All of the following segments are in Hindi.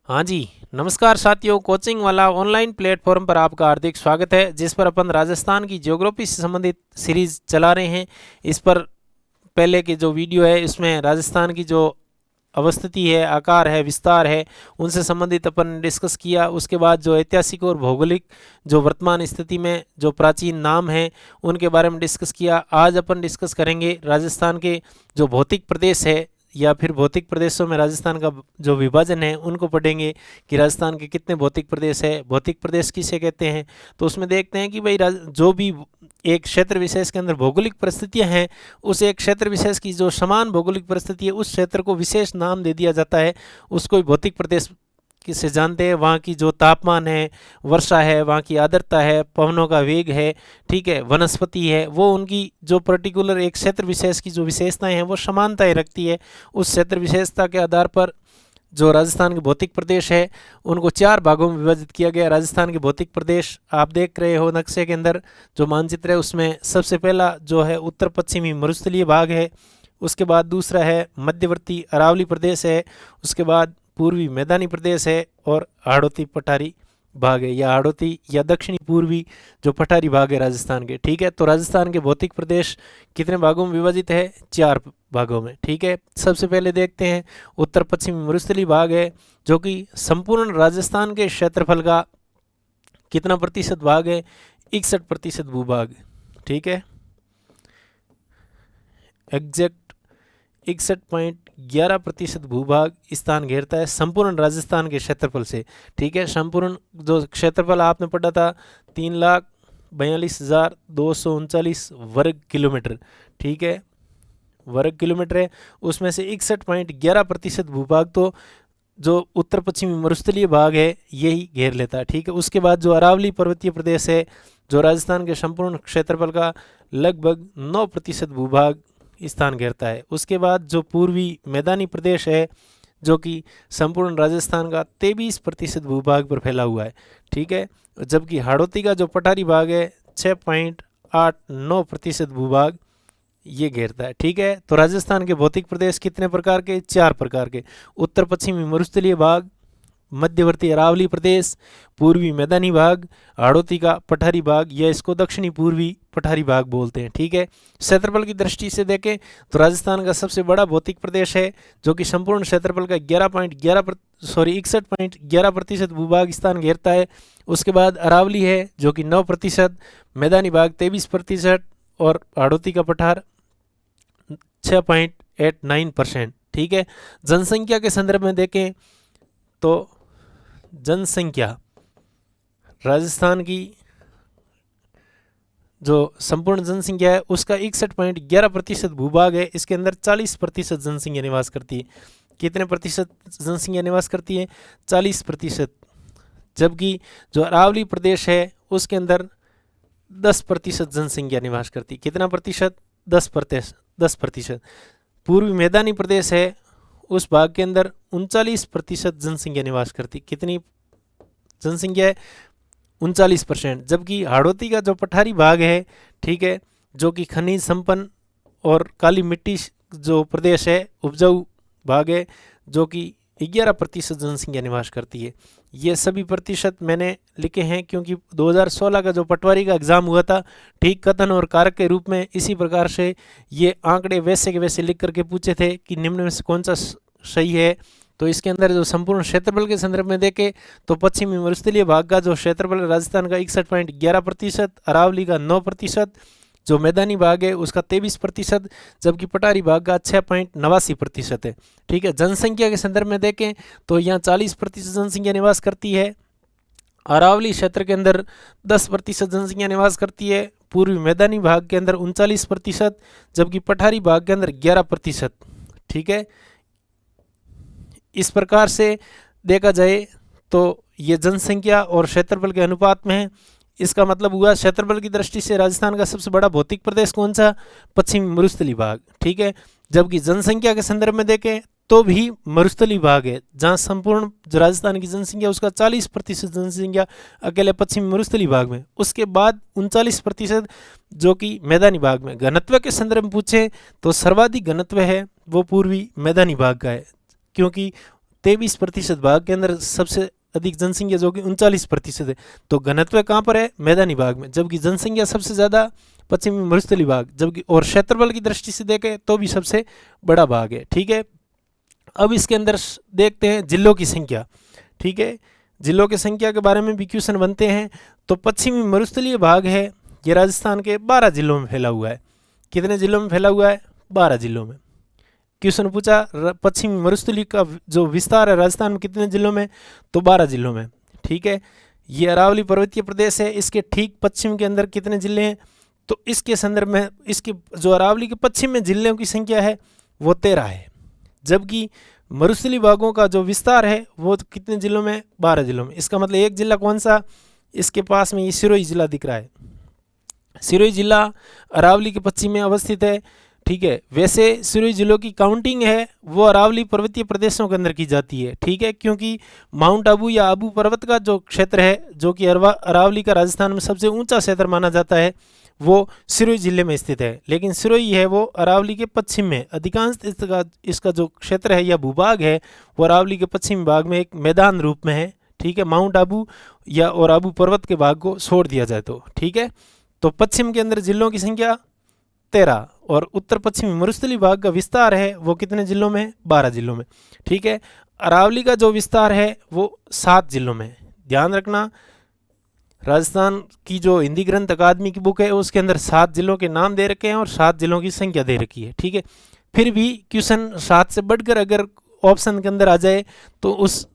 हाँ जी, नमस्कार साथियों। कोचिंग वाला ऑनलाइन प्लेटफॉर्म पर आपका हार्दिक स्वागत है, जिस पर अपन राजस्थान की ज्योग्राफी से संबंधित सीरीज चला रहे हैं। इस पर पहले की जो वीडियो है इसमें राजस्थान की जो अवस्थिति है, आकार है, विस्तार है, उनसे संबंधित अपन ने डिस्कस किया। उसके बाद जो ऐतिहासिक और भौगोलिक जो वर्तमान स्थिति में जो प्राचीन नाम हैं उनके बारे में डिस्कस किया। आज अपन डिस्कस करेंगे राजस्थान के जो भौतिक प्रदेश है या फिर भौतिक प्रदेशों में राजस्थान का जो विभाजन है उनको पढ़ेंगे कि राजस्थान के कितने भौतिक प्रदेश है, भौतिक प्रदेश किसे कहते हैं। तो उसमें देखते हैं कि भाई जो भी एक क्षेत्र विशेष के अंदर भौगोलिक परिस्थितियां हैं, उस एक क्षेत्र विशेष की जो समान भौगोलिक परिस्थिति है उस क्षेत्र को विशेष नाम दे दिया जाता है, उसको भौतिक प्रदेश किसे जानते हैं। वहाँ की जो तापमान है, वर्षा है, वहाँ की आर्द्रता है, पवनों का वेग है, ठीक है, वनस्पति है, वो उनकी जो पर्टिकुलर एक क्षेत्र विशेष की जो विशेषताएं हैं वो समानताएं रखती है। उस क्षेत्र विशेषता के आधार पर जो राजस्थान के भौतिक प्रदेश है उनको 4 भागों में विभाजित किया गया। राजस्थान के भौतिक प्रदेश आप देख रहे हो नक्शे के अंदर जो मानचित्र है, उसमें सबसे पहला जो है उत्तर पश्चिमी मरुस्थलीय भाग है। उसके बाद दूसरा है मध्यवर्ती अरावली प्रदेश है। उसके बाद पूर्वी मैदानी प्रदेश है और हाड़ौती पठारी भाग है, या हाड़ौती या दक्षिणी पूर्वी जो पठारी भाग है राजस्थान के। ठीक है, तो राजस्थान के भौतिक प्रदेश कितने भागों में विभाजित है? 4 भागों में। ठीक है, सबसे पहले देखते हैं उत्तर पश्चिमी मरुस्थलीय भाग है, जो कि संपूर्ण राजस्थान के क्षेत्रफल का कितना प्रतिशत भाग है? 61% भूभाग। ठीक है, एग्जैक्ट 61.11% भूभाग स्थान घेरता है संपूर्ण राजस्थान के क्षेत्रफल से। ठीक है, संपूर्ण जो क्षेत्रफल आपने पढ़ा था 3,42,239 वर्ग किलोमीटर। ठीक है, वर्ग किलोमीटर है, उसमें से 61.11% भूभाग तो जो उत्तर पश्चिमी मरुस्थलीय भाग है यही घेर लेता है। ठीक है, उसके बाद जो अरावली पर्वतीय प्रदेश है जो राजस्थान के संपूर्ण क्षेत्रफल का लगभग 9% भूभाग स्थान घेरता है। उसके बाद जो पूर्वी मैदानी प्रदेश है जो कि संपूर्ण राजस्थान का 23% भूभाग पर फैला हुआ है। ठीक है, जबकि हाड़ौती का जो पठारी भाग है 6.89% भूभाग ये घेरता है। ठीक है, तो राजस्थान के भौतिक प्रदेश कितने प्रकार के? 4 प्रकार के। उत्तर पश्चिमी मरुस्थलीय भाग, मध्यवर्ती अरावली प्रदेश, पूर्वी मैदानी भाग, हाड़ौती का पठारी भाग, या इसको दक्षिणी पूर्वी पठारी भाग बोलते हैं। ठीक है, क्षेत्रफल की दृष्टि से देखें तो राजस्थान का सबसे बड़ा भौतिक प्रदेश है जो कि संपूर्ण क्षेत्रफल का 61.11% भूभाग स्थान घेरता है। उसके बाद अरावली है जो कि 9%, मैदानी भाग 23% और हाड़ौती का पठार 6.89%। ठीक है, जनसंख्या के संदर्भ में देखें तो जनसंख्या राजस्थान की जो संपूर्ण जनसंख्या है उसका 61.11% भूभाग है। इसके अंदर 40% जनसंख्या निवास करती है। कितने प्रतिशत जनसंख्या निवास करती है? 40%। जबकि जो अरावली प्रदेश है उसके अंदर 10% जनसंख्या निवास करती है। कितना प्रतिशत? 10%। पूर्वी मैदानी प्रदेश है उस भाग के अंदर 39% जनसंख्या निवास करती। कितनी जनसंख्या है? 39%। जबकि हाड़ौती का जो पठारी भाग है, ठीक है, जो कि खनिज संपन्न और काली मिट्टी जो प्रदेश है, उपजाऊ भाग है, जो कि 11% जनसंख्या निवास करती है। ये सभी प्रतिशत मैंने लिखे हैं क्योंकि 2016 का जो पटवारी का एग्ज़ाम हुआ था, ठीक कथन और कारक के रूप में इसी प्रकार से ये आंकड़े वैसे के वैसे लिख करके पूछे थे कि निम्न में से कौन सा सही है। तो इसके अंदर जो संपूर्ण क्षेत्रफल के संदर्भ में देखें तो पश्चिमी मरुस्थलीय भाग का जो क्षेत्रफल राजस्थान का 61.11%, अरावली का 9%, जो मैदानी भाग है उसका 23%, जबकि पठारी भाग का 6.89% है। ठीक है, जनसंख्या के संदर्भ में देखें तो यहाँ 40% जनसंख्या निवास करती है। अरावली क्षेत्र के अंदर 10% जनसंख्या निवास करती है। पूर्वी मैदानी भाग के अंदर 39%, जबकि पठारी भाग के अंदर 11%। ठीक है, इस प्रकार से देखा जाए तो ये जनसंख्या और क्षेत्रफल के अनुपात में है। इसका मतलब हुआ क्षेत्रफल की दृष्टि से राजस्थान का सबसे बड़ा भौतिक प्रदेश कौन सा? पश्चिमी मरुस्थलीय भाग। ठीक है, जबकि जनसंख्या के संदर्भ में देखें तो भी मरुस्थलीय भाग है, जहां संपूर्ण जो राजस्थान की जनसंख्या उसका 40% जनसंख्या अकेले पश्चिमी मरुस्थलीय भाग में। उसके बाद 39% जो कि मैदानी भाग में। घनत्व के संदर्भ में पूछे तो सर्वाधिक घनत्व है वो पूर्वी मैदानी भाग का है, क्योंकि 23% भाग के अंदर सबसे अधिक जनसंख्या जो कि 39% है। तो घनत्व कहाँ पर है? मैदानी भाग में, जबकि जनसंख्या सबसे ज़्यादा पश्चिमी मरुस्थलीय भाग, जबकि और क्षेत्रफल की दृष्टि से देखें तो भी सबसे बड़ा भाग है। ठीक है, अब इसके अंदर देखते हैं जिलों की संख्या। ठीक है, जिलों की संख्या के बारे में भी क्वेश्चन बनते हैं। तो पश्चिमी मरुस्थलीय भाग है ये राजस्थान के 12 जिलों में फैला हुआ है। कितने जिलों में फैला हुआ है? 12 जिलों में। क्वेश्चन पूछा पश्चिमी मरुस्थलीय का जो विस्तार है राजस्थान में कितने जिलों में? तो 12 जिलों में। ठीक है, ये अरावली पर्वतीय प्रदेश है, इसके ठीक पश्चिम के अंदर कितने जिले हैं? तो इसके संदर्भ में इसके जो अरावली के पश्चिम में जिलों की संख्या है वो 13 है, जबकि मरुस्थलीय भागों का जो विस्तार है वो कितने जिलों में? 12 जिलों में। इसका मतलब एक जिला कौन सा? इसके पास में ये सिरोही जिला दिख रहा है। सिरोही जिला अरावली के पश्चिम में अवस्थित है। ठीक है, वैसे सिरोही जिलों की काउंटिंग है वो अरावली पर्वतीय प्रदेशों के अंदर की जाती है। ठीक है, क्योंकि माउंट आबू या आबू पर्वत का जो क्षेत्र है जो कि अरावली का राजस्थान में सबसे ऊंचा क्षेत्र माना जाता है वो सिरोही जिले में स्थित है। लेकिन सिरोही है वो अरावली के पश्चिम में, अधिकांश इसका जो क्षेत्र है या भूभाग है वो अरावली के पश्चिमी भाग में एक मैदान रूप में है। ठीक है, माउंट आबू या और आबू पर्वत के भाग को छोड़ दिया जाए तो। ठीक है, तो पश्चिम के अंदर जिलों की संख्या 13 और उत्तर पश्चिमी मरुस्थलीय भाग का विस्तार है वो कितने जिलों में? 12 जिलों में। ठीक है, अरावली का जो विस्तार है वो 7 जिलों में। ध्यान रखना, राजस्थान की जो हिंदी ग्रंथ अकादमी की बुक है उसके अंदर 7 जिलों के नाम दे रखे हैं और 7 जिलों की संख्या दे रखी है। ठीक है, फिर भी क्वेश्चन 7 से बढ़कर अगर ऑप्शन के अंदर आ जाए तो उस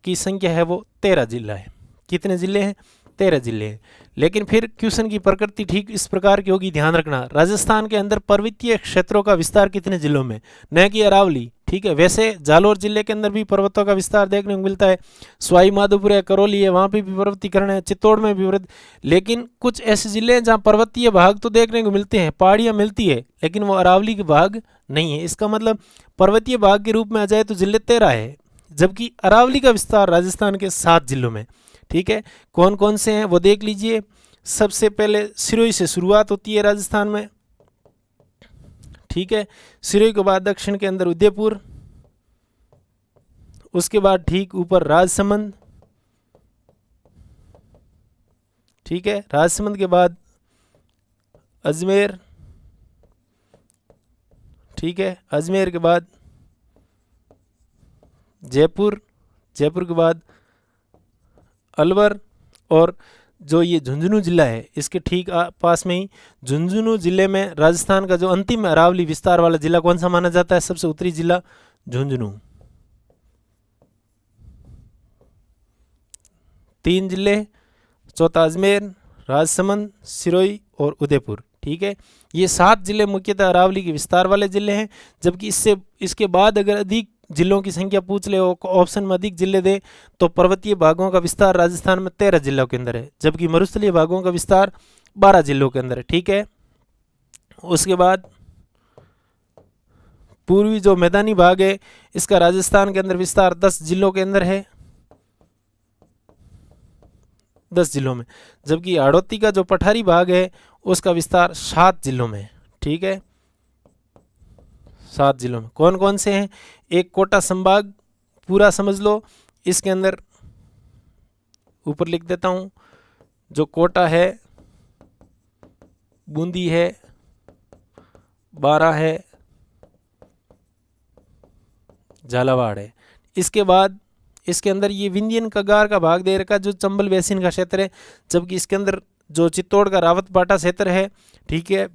की संख्या है वो 13 जिला है। कितने जिले हैं? 13 जिले हैं। लेकिन फिर क्वेश्चन की प्रकृति ठीक इस प्रकार की होगी, ध्यान रखना, राजस्थान के अंदर पर्वतीय क्षेत्रों का विस्तार कितने जिलों में, न कि अरावली। ठीक है, वैसे जालोर जिले के अंदर भी पर्वतों का विस्तार देखने को मिलता है, सवाई माधोपुर है, करौली है, वहाँ पे भी पर्वतीकरण है, चित्तौड़ में भी लेकिन कुछ ऐसे जिले हैं जहाँ पर्वतीय भाग तो देखने को मिलते हैं, पहाड़ियाँ मिलती है, लेकिन वो अरावली के भाग नहीं है। इसका मतलब पर्वतीय भाग के रूप में आ जाए तो जिले 13 है, जबकि अरावली का विस्तार राजस्थान के 7 जिलों में। ठीक है, कौन कौन से हैं वो देख लीजिए। सबसे पहले सिरोही से शुरुआत होती है राजस्थान में। ठीक है, सिरोही के बाद दक्षिण के अंदर उदयपुर, उसके बाद ठीक ऊपर राजसमंद। ठीक है, राजसमंद के बाद अजमेर। ठीक है, अजमेर के बाद जयपुर, जयपुर के बाद अलवर, और जो ये झुंझुनू जिला है इसके ठीक पास में ही झुंझुनू जिले में राजस्थान का जो अंतिम अरावली विस्तार वाला जिला कौन सा माना जाता है? सबसे उत्तरी जिला झुंझुनू। 3 जिले, चौथा अजमेर, राजसमंद, सिरोही और उदयपुर। ठीक है, ये 7 जिले मुख्यतः अरावली के विस्तार वाले जिले हैं, जबकि इसके बाद अगर अधिक जिलों की संख्या पूछ ले, ऑप्शन में अधिक जिले दे, तो पर्वतीय भागों का विस्तार राजस्थान में 13 जिलों के अंदर है, जबकि मरुस्थलीय भागों का विस्तार 12 जिलों के अंदर है। ठीक है, उसके बाद पूर्वी जो मैदानी भाग है इसका राजस्थान के अंदर विस्तार 10 जिलों के अंदर है, 10 जिलों में, जबकि हाड़ौती का जो पठारी भाग है उसका विस्तार 7 जिलों में। ठीक है, 7 जिलों में कौन कौन से हैं? एक कोटा संभाग पूरा समझ लो, इसके अंदर ऊपर लिख देता हूँ, जो कोटा है, बूंदी है, बारा है, झालावाड़ है। इसके बाद इसके अंदर ये विंध्यन कगार का भाग दे रखा जो चंबल बेसिन का क्षेत्र है, जबकि इसके अंदर जो चित्तौड़ का रावतबाटा क्षेत्र है, ठीक है,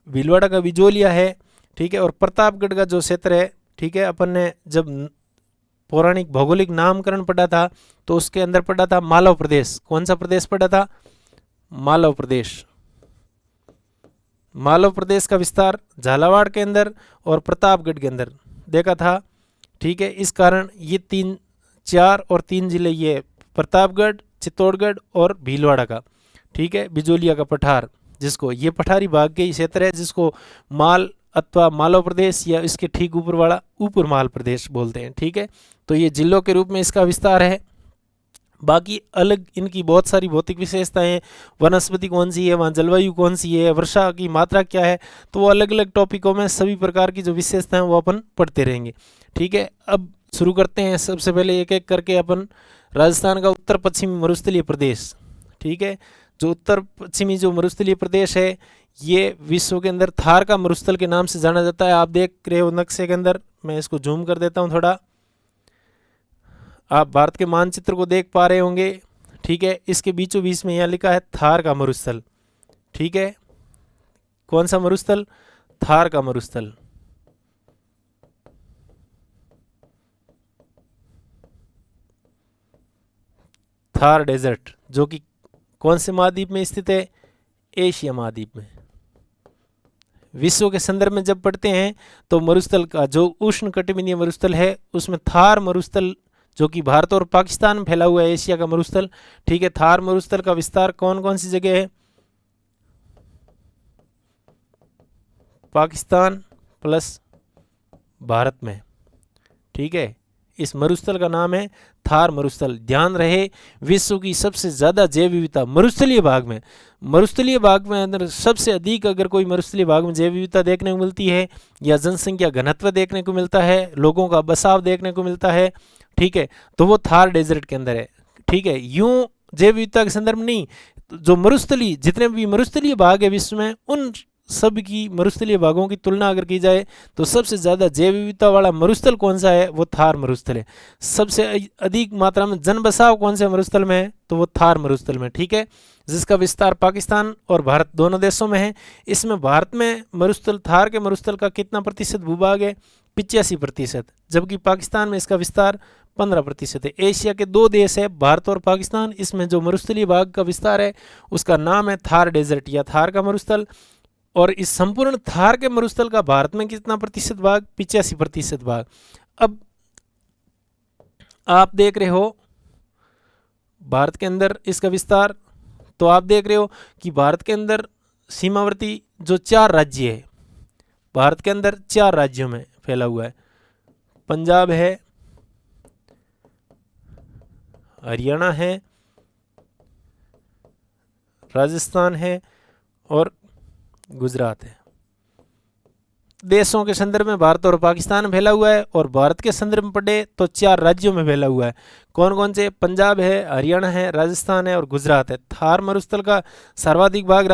भीलवाड़ा का बिजोलिया है, ठीक है, और प्रतापगढ़ का जो क्षेत्र है, ठीक है, अपन ने जब पौराणिक भौगोलिक नामकरण पढ़ा था तो उसके अंदर पढ़ा था मालव प्रदेश। कौन सा प्रदेश पढ़ा था? मालव प्रदेश। मालव प्रदेश का विस्तार झालावाड़ के अंदर और प्रतापगढ़ के अंदर देखा था। ठीक है, इस कारण ये 4 और 3 जिले, ये प्रतापगढ़, चित्तौड़गढ़ और भीलवाड़ा का, ठीक है, बिजोलिया का पठार, जिसको ये पठारी भाग के क्षेत्र है, जिसको माल अथवा मालव प्रदेश या इसके ठीक ऊपर वाला ऊपर माल प्रदेश बोलते हैं। ठीक है, तो ये जिलों के रूप में इसका विस्तार है। बाकी अलग इनकी बहुत सारी भौतिक विशेषताएं, वनस्पति कौन सी है, वहाँ जलवायु कौन सी है, वर्षा की मात्रा क्या है, तो वो अलग अलग टॉपिकों में सभी प्रकार की जो विशेषताएं वो अपन पढ़ते रहेंगे। ठीक है, अब शुरू करते हैं सबसे पहले एक एक करके अपन। राजस्थान का उत्तर पश्चिमी मरुस्थलीय प्रदेश, ठीक है। जो उत्तर पश्चिमी जो मरुस्थलीय प्रदेश है ये विश्व के अंदर थार का मरुस्थल के नाम से जाना जाता है। आप देख रहे हो नक्शे के अंदर, मैं इसको जूम कर देता हूँ थोड़ा, आप भारत के मानचित्र को देख पा रहे होंगे, ठीक है। इसके बीचों बीच में यहाँ लिखा है थार का मरुस्थल, ठीक है। कौन सा मरुस्थल? थार का मरुस्थल। थार डेजर्ट जो कि कौन से महाद्वीप में स्थित है? एशिया महाद्वीप में। विश्व के संदर्भ में जब पढ़ते हैं तो मरुस्थल का जो उष्ण कटिबंधीय मरुस्थल है उसमें थार मरुस्थल जो कि भारत और पाकिस्तान में फैला हुआ है, एशिया का मरुस्थल, ठीक है। थार मरुस्थल का विस्तार कौन कौन सी जगह है? पाकिस्तान प्लस भारत में, ठीक है। इस मरुस्थल का नाम है थार मरुस्थल। ध्यान रहे विश्व की सबसे ज़्यादा जैव विविधता मरुस्थलीय भाग में, मरुस्थलीय भाग में अंदर सबसे अधिक अगर कोई मरुस्थलीय भाग में जैव विविधता देखने को मिलती है या जनसंख्या घनत्व देखने को मिलता है, लोगों का बसाव देखने को मिलता है, ठीक है, तो वो थार डेजर्ट के अंदर है, ठीक है। यूं जैव विविधता के संदर्भ में नहीं, जो मरुस्थलीय जितने भी मरुस्थलीय भाग है विश्व में उन सब की मरुस्थलीय भागों की तुलना अगर की जाए तो सबसे ज़्यादा जैव विविधता वाला मरुस्थल कौन सा है? वो थार मरुस्थल है। सबसे अधिक मात्रा में जन बसाव कौन से मरुस्थल में है? तो वो थार मरुस्थल में, ठीक है, जिसका विस्तार पाकिस्तान और भारत दोनों देशों में है। इसमें भारत में मरुस्थल थार के मरुस्थल का कितना प्रतिशत भूभाग है? 85%, जबकि पाकिस्तान में इसका विस्तार 15% है। एशिया के दो देश है भारत और पाकिस्तान, इसमें जो मरुस्थलीय भाग का विस्तार है उसका नाम है थार डेजर्ट या थार का मरुस्थल। और इस संपूर्ण थार के मरुस्थल का भारत में कितना प्रतिशत भाग? 85% भाग। अब आप देख रहे हो भारत के अंदर इसका विस्तार, तो आप देख रहे हो कि भारत के अंदर सीमावर्ती जो 4 राज्य है, भारत के अंदर 4 राज्यों में फैला हुआ है। पंजाब है, हरियाणा है, राजस्थान है और गुजरात है। देशों के संदर्भ में भारत और पाकिस्तान में फैला हुआ है, और भारत के संदर्भ में पढ़े तो 4 राज्यों में फैला हुआ है। कौन कौन से? पंजाब है, हरियाणा है, राजस्थान है और गुजरात है। थार मरुस्थल का सर्वाधिक भाग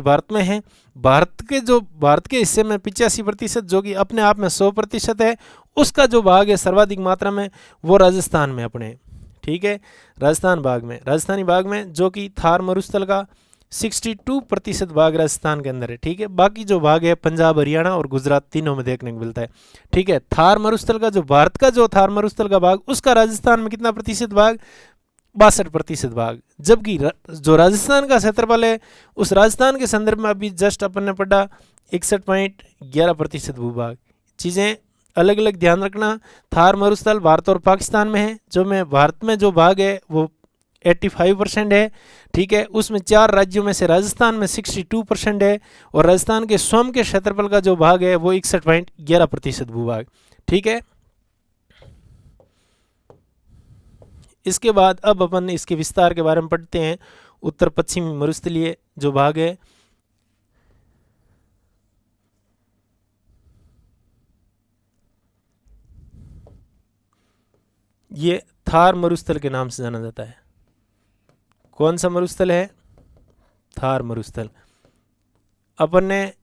भारत में है। भारत के हिस्से में 85% जो कि अपने आप में 100% है, उसका जो भाग है सर्वाधिक मात्रा में वो राजस्थान में अपने, ठीक है, राजस्थानी भाग में जो कि थार मरुस्थल का 62% भाग राजस्थान के अंदर है, ठीक है। बाकी जो भाग है पंजाब, हरियाणा और गुजरात तीनों में देखने को मिलता है, ठीक है। थार मरुस्थल का जो भारत का जो थार मरुस्थल का भाग उसका राजस्थान में कितना प्रतिशत भाग? 62% भाग। जबकि जो राजस्थान का क्षेत्रफल है उस राजस्थान के संदर्भ में अभी जस्ट अपन ने पढ़ा 61.11% भूभाग। चीज़ें अलग अलग ध्यान रखना। थार मरुस्थल भारत और पाकिस्तान में है, जो में भारत में जो भाग है वो 85% है, ठीक है। उसमें 4 राज्यों में से राजस्थान में 62% है, और राजस्थान के स्वयं के क्षेत्रफल का जो भाग है वो 61.11% भूभाग, ठीक है। इसके बाद अब अपन इसके विस्तार के बारे में पढ़ते हैं। उत्तर पश्चिमी मरुस्थलीय जो भाग है, ये थार मरुस्थल के नाम से जाना जाता है। कौन सा मरुस्थल है? थार मरुस्थल। अपन ने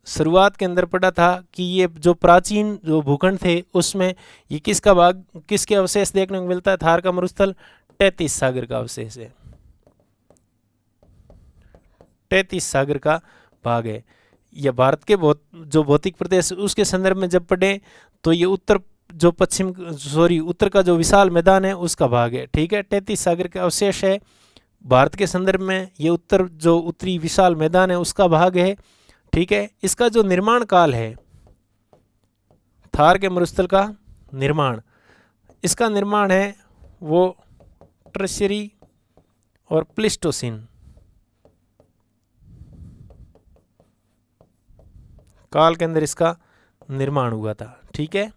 शुरुआत के अंदर पढ़ा था कि ये जो प्राचीन जो भूखंड थे उसमें ये किसका भाग, किसके अवशेष देखने को मिलता है? थार का मरुस्थल तैतीस सागर का अवशेष है, तैतीस सागर का भाग है। यह भारत के जो भौतिक प्रदेश उसके संदर्भ में जब पढ़े तो ये उत्तर का जो विशाल मैदान है उसका भाग है, ठीक है। 33 सागर का अवशेष है भारत के संदर्भ में, ये उत्तरी विशाल मैदान है उसका भाग है, ठीक है। इसका जो निर्माण काल है थार के मरुस्थल का निर्माण, इसका निर्माण है वो ट्रेशरी और प्लिस्टोसिन काल के अंदर इसका निर्माण हुआ था, ठीक है।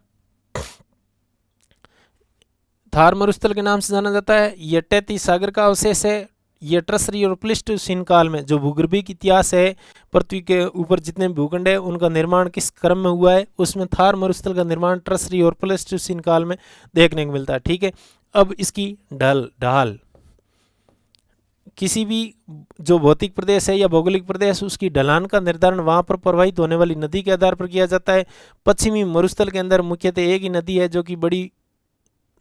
थार मरुस्थल के नाम से जाना जाता है। यह 33 सागर का अवशेष है। ये ट्रसरी और प्लीस्टोसीन काल में जो भूगर्भिक इतिहास है, पृथ्वी के ऊपर जितने भूखंड है उनका निर्माण किस क्रम में हुआ है, उसमें थार मरुस्थल का निर्माण ट्रसरी और प्लीस्टोसीन काल में देखने को मिलता है। ठीक है, अब इसकी ढाल किसी भी जो भौतिक प्रदेश है या भौगोलिक प्रदेश, उसकी ढलान का निर्धारण वहाँ पर प्रवाहित होने वाली नदी के आधार पर किया जाता है। पश्चिमी मरुस्थल के अंदर मुख्यतः एक ही नदी है जो कि बड़ी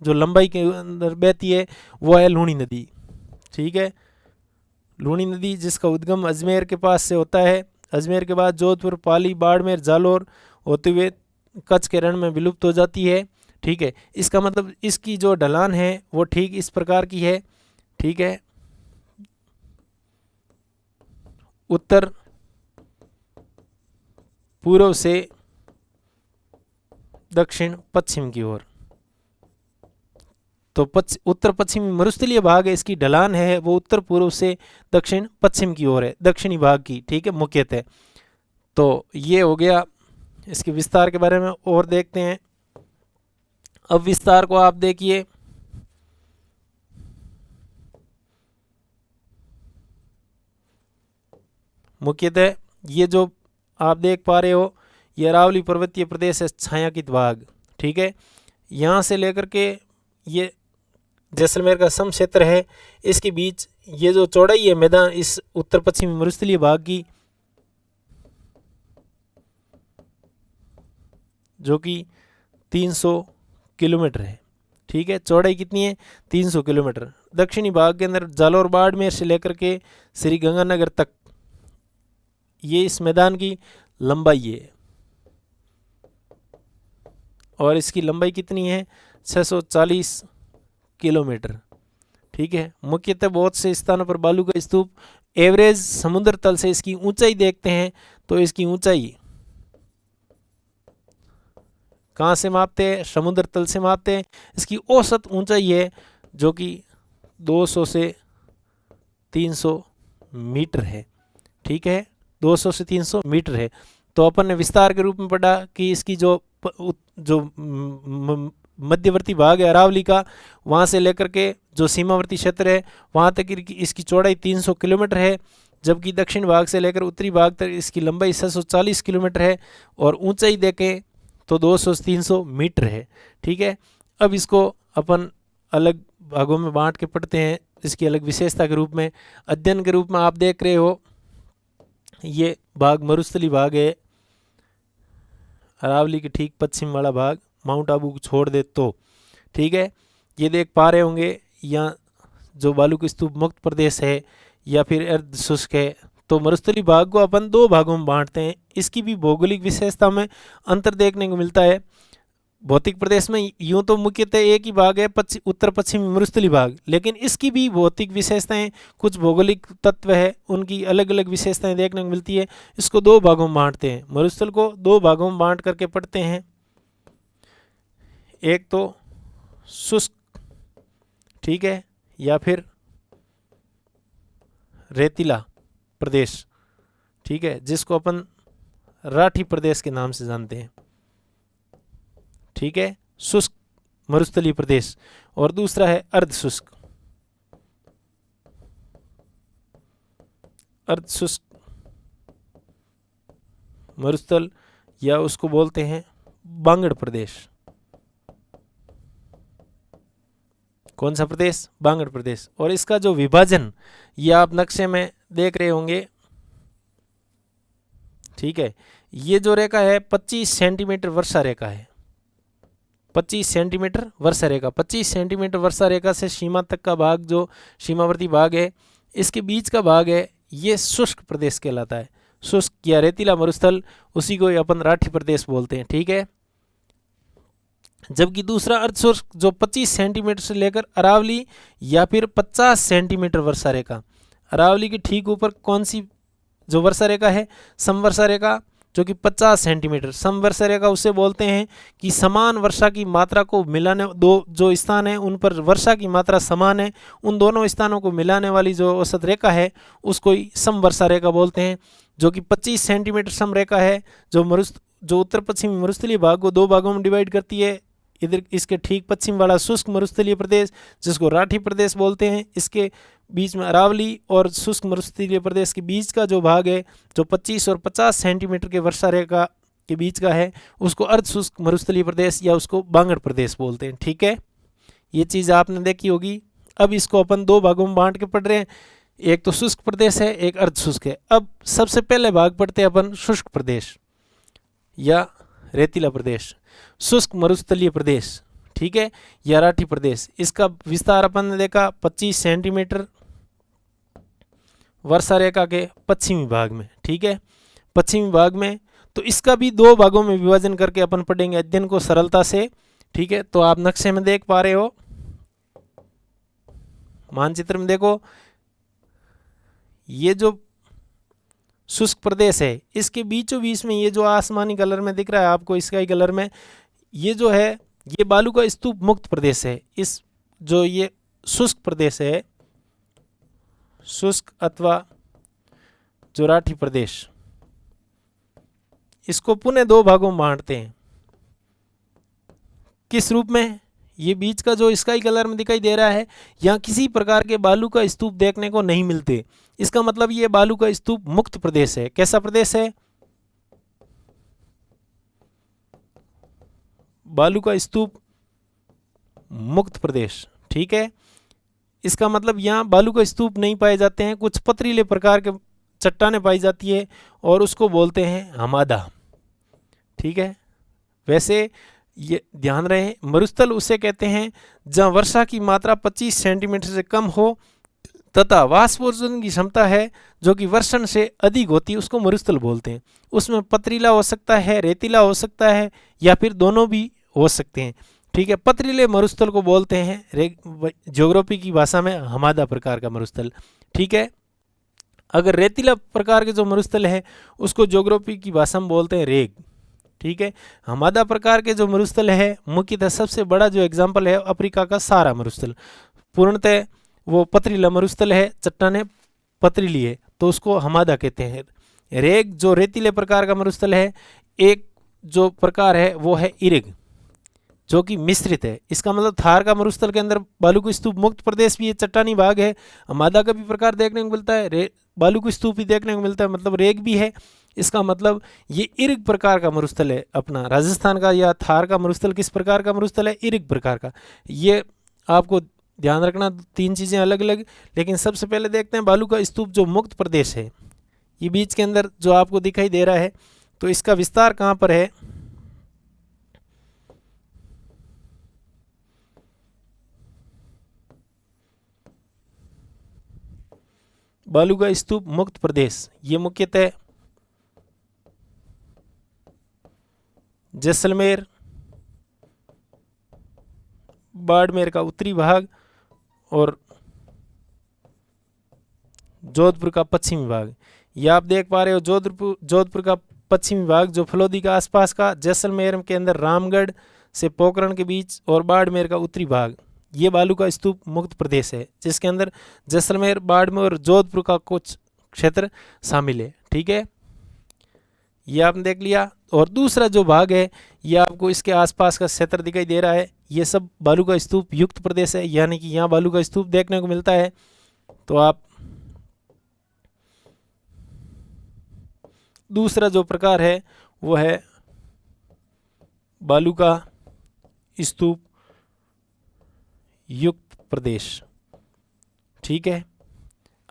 जो लंबाई के अंदर बहती है, वो है लूणी नदी। ठीक है, लूणी नदी जिसका उद्गम अजमेर के पास से होता है। अजमेर के बाद जोधपुर, पाली, बाड़मेर, जालौर होते हुए कच्छ के रण में विलुप्त हो जाती है। ठीक है, इसका मतलब इसकी जो ढलान है वो ठीक इस प्रकार की है। ठीक है, उत्तर पूर्व से दक्षिण पश्चिम की ओर, तो उत्तर पश्चिमी मरुस्थलीय भाग है, इसकी ढलान है वो उत्तर पूर्व से दक्षिण पश्चिम की ओर है, दक्षिणी भाग की। ठीक है, मुख्यतः तो ये हो गया इसके विस्तार के बारे में। और देखते हैं, अब विस्तार को आप देखिए, मुख्यतः ये जो आप देख पा रहे हो ये अरावली पर्वतीय प्रदेश है, छायांकित भाग। ठीक है, यहाँ से लेकर के ये जैसलमेर का सम क्षेत्र है, इसके बीच ये जो चौड़ाई है मैदान इस उत्तर पश्चिमी मरुस्थलीय भाग की, जो कि 300 किलोमीटर है। ठीक है, चौड़ाई कितनी है? 300 किलोमीटर। दक्षिणी भाग के अंदर जालौर, बाड़मेर से लेकर के श्री गंगानगर तक ये इस मैदान की लंबाई है, और इसकी लंबाई कितनी है? 640 किलोमीटर। ठीक है, मुख्यतः बहुत से स्थानों पर बालू का स्तूप। एवरेज समुद्र तल से इसकी ऊंचाई देखते हैं तो इसकी ऊंचाई कहाँ से मापते हैं? समुद्र तल से मापते हैं। इसकी औसत ऊंचाई है जो कि 200 से 300 मीटर है। ठीक है, 200 से 300 मीटर है। तो अपन ने विस्तार के रूप में पढ़ा कि इसकी जो मध्यवर्ती भाग है अरावली का, वहाँ से लेकर के जो सीमावर्ती क्षेत्र है वहाँ तक इसकी चौड़ाई 300 किलोमीटर है, जबकि दक्षिण भाग से लेकर उत्तरी भाग तक इसकी लंबाई 640 किलोमीटर है, और ऊंचाई देखें तो 200 से 300 मीटर है। ठीक है, अब इसको अपन अलग भागों में बांट के पढ़ते हैं, इसकी अलग विशेषता के रूप में। अध्ययन के रूप में आप देख रहे हो ये भाग मरुस्थली भाग है, अरावली के ठीक पश्चिम वाला भाग, माउंट आबू को छोड़ दे तो। ठीक है, ये देख पा रहे होंगे यहाँ जो बालू के स्तूप मुक्त प्रदेश है या फिर अर्ध शुष्क है। तो मरुस्थली भाग को अपन दो भागों में बांटते हैं। इसकी भी भौगोलिक विशेषता में अंतर देखने को मिलता है। भौतिक प्रदेश में यूं तो मुख्यतः एक ही भाग है उत्तर पश्चिमी मरुस्थली भाग, लेकिन इसकी भी भौतिक विशेषताएं, कुछ भौगोलिक तत्व है उनकी अलग अलग विशेषताएं देखने को मिलती है। इसको दो भागों में बांटते हैं, मरुस्थल को दो भागों में बांट करके पढ़ते हैं। एक तो शुष्क, ठीक है, या फिर रेतीला प्रदेश, ठीक है, जिसको अपन राठी प्रदेश के नाम से जानते हैं। ठीक है, शुष्क मरुस्थलीय प्रदेश। और दूसरा है अर्धशुष्क। अर्धशुष्क मरुस्थल या उसको बोलते हैं बांगड़ प्रदेश। कौन सा प्रदेश? बांगड़ प्रदेश। और इसका जो विभाजन ये आप नक्शे में देख रहे होंगे। ठीक है, ये जो रेखा है 25 सेंटीमीटर वर्षा रेखा है। 25 सेंटीमीटर वर्षा रेखा, 25 सेंटीमीटर वर्षा रेखा से सीमा तक का भाग जो सीमावर्ती भाग है, इसके बीच का भाग है, ये शुष्क प्रदेश कहलाता है। शुष्क या रेतीला मरुस्थल, उसी को अपन राठी प्रदेश बोलते हैं। ठीक है, जबकि दूसरा अर्धशुष्क जो 25 सेंटीमीटर से लेकर अरावली या फिर 50 सेंटीमीटर वर्षा रेखा, अरावली के ठीक ऊपर कौन सी जो वर्षा रेखा है? समवर्षा रेखा, जो कि 50 सेंटीमीटर। समवर्षा रेखा उसे बोलते हैं कि समान वर्षा की मात्रा को मिलाने, दो जो स्थान है उन पर वर्षा की मात्रा समान है, उन दोनों स्थानों को मिलाने वाली जो औसत रेखा है उसको ही समवर्षा रेखा बोलते हैं, जो कि 25 सेंटीमीटर सम रेखा है, जो उत्तर पश्चिमी मरुस्थलीय भाग को दो भागों में डिवाइड करती है। इधर इसके ठीक पश्चिम वाला शुष्क मरुस्थलीय प्रदेश जिसको राठी प्रदेश बोलते हैं, इसके बीच में अरावली और शुष्क मरुस्थलीय प्रदेश के बीच का जो भाग है, जो 25 और 50 सेंटीमीटर के वर्षा रेखा के बीच का है, उसको अर्ध शुष्क मरुस्थलीय प्रदेश या उसको बांगड़ प्रदेश बोलते हैं। ठीक है, ये चीज़ आपने देखी होगी। अब इसको अपन दो भागों में बांट के पढ़ रहे हैं, एक तो शुष्क प्रदेश है, एक अर्ध शुष्क है। अब सबसे पहले भाग पढ़ते हैं अपन शुष्क प्रदेश या रेतीला प्रदेश, शुष्क मरुस्थलीय प्रदेश, ठीक है, या राठी प्रदेश। इसका विस्तार अपन ने देखा 25 सेंटीमीटर वर्षा रेखा के पश्चिमी भाग में। ठीक है, पश्चिमी भाग में। तो इसका भी दो भागों में विभाजन करके अपन पढ़ेंगे अध्ययन को सरलता से। ठीक है, तो आप नक्शे में देख पा रहे हो, मानचित्र में देखो, ये जो शुष्क प्रदेश है इसके बीचों बीच में ये जो आसमानी कलर में दिख रहा है आपको, स्काई कलर में, ये जो है ये बालू का स्तूप मुक्त प्रदेश है। इस जो ये शुष्क प्रदेश है, शुष्क अथवा जो राठी प्रदेश, इसको पुनः दो भागों में बांटते हैं। किस रूप में? ये बीच का जो स्काई कलर में दिखाई दे रहा है, यहाँ किसी प्रकार के बालू का स्तूप देखने को नहीं मिलते। इसका मतलब ये बालू का स्तूप मुक्त प्रदेश है। कैसा प्रदेश है? बालू का स्तूप मुक्त प्रदेश। ठीक है, इसका मतलब यहाँ बालू का स्तूप नहीं पाए जाते हैं, कुछ पथरीले प्रकार के चट्टानें पाई जाती है और उसको बोलते हैं हमादा। ठीक है, वैसे ये ध्यान रहे, मरुस्थल उसे कहते हैं जहाँ वर्षा की मात्रा 25 सेंटीमीटर से कम हो तथा वाष्पोत्सर्जन की क्षमता है जो कि वर्षण से अधिक होती है, उसको मरुस्थल बोलते हैं। उसमें पथरीला हो सकता है, रेतीला हो सकता है, या फिर दोनों भी हो सकते हैं। ठीक है, पथरीले मरुस्थल को बोलते हैं ज्योग्राफी की भाषा में हमादा प्रकार का मरुस्थल। ठीक है, अगर रेतीला प्रकार के जो मरुस्थल है उसको ज्योग्राफी की भाषा में बोलते हैं रेग। ठीक है, हमादा प्रकार के जो मरुस्थल है, मुख्यतः सबसे बड़ा जो एग्जाम्पल है अफ्रीका का सारा मरुस्थल, पूर्णतः वो पथरीला मरुस्थल है, चट्टानें पथरीली है, तो उसको हमादा कहते हैं। रेग जो रेतीले प्रकार का मरुस्थल है, एक जो प्रकार है वो है इरिग जो कि मिश्रित है। इसका मतलब थार का मरुस्थल के अंदर बालू का स्तूप मुक्त प्रदेश भी है, चट्टानी भाग है, हमादा का भी प्रकार देखने को मिलता है, बालू का स्तूप भी देखने को मिलता है, मतलब रेग भी है। इसका मतलब ये इरिग प्रकार का मरुस्थल है। अपना राजस्थान का या थार का मरुस्थल किस प्रकार का मरुस्थल है? इरिग प्रकार का। ये आपको ध्यान रखना, तीन चीज़ें अलग अलग। लेकिन सबसे पहले देखते हैं बालू का स्तूप जो मुक्त प्रदेश है, ये बीच के अंदर जो आपको दिखाई दे रहा है, तो इसका विस्तार कहाँ पर है? बालू का स्तूप मुक्त प्रदेश ये मुख्यतः जैसलमेर, बाड़मेर का उत्तरी भाग और जोधपुर का पश्चिमी भाग। ये आप देख पा रहे हो, जोधपुर का पश्चिमी भाग जो फलोदी का आसपास का, जैसलमेर के अंदर रामगढ़ से पोखरण के बीच, और बाड़मेर का उत्तरी भाग, ये बालू का स्तूप मुक्त प्रदेश है, जिसके अंदर जैसलमेर, बाड़मेर और जोधपुर का कुछ क्षेत्र शामिल है। ठीक है, ये आपने देख लिया। और दूसरा जो भाग है, ये आपको इसके आसपास का क्षेत्र दिखाई दे रहा है, ये सब बालू का स्तूप युक्त प्रदेश है, यानी कि यहाँ बालू का स्तूप देखने को मिलता है। तो आप दूसरा जो प्रकार है वो है बालू का स्तूप युक्त प्रदेश। ठीक है,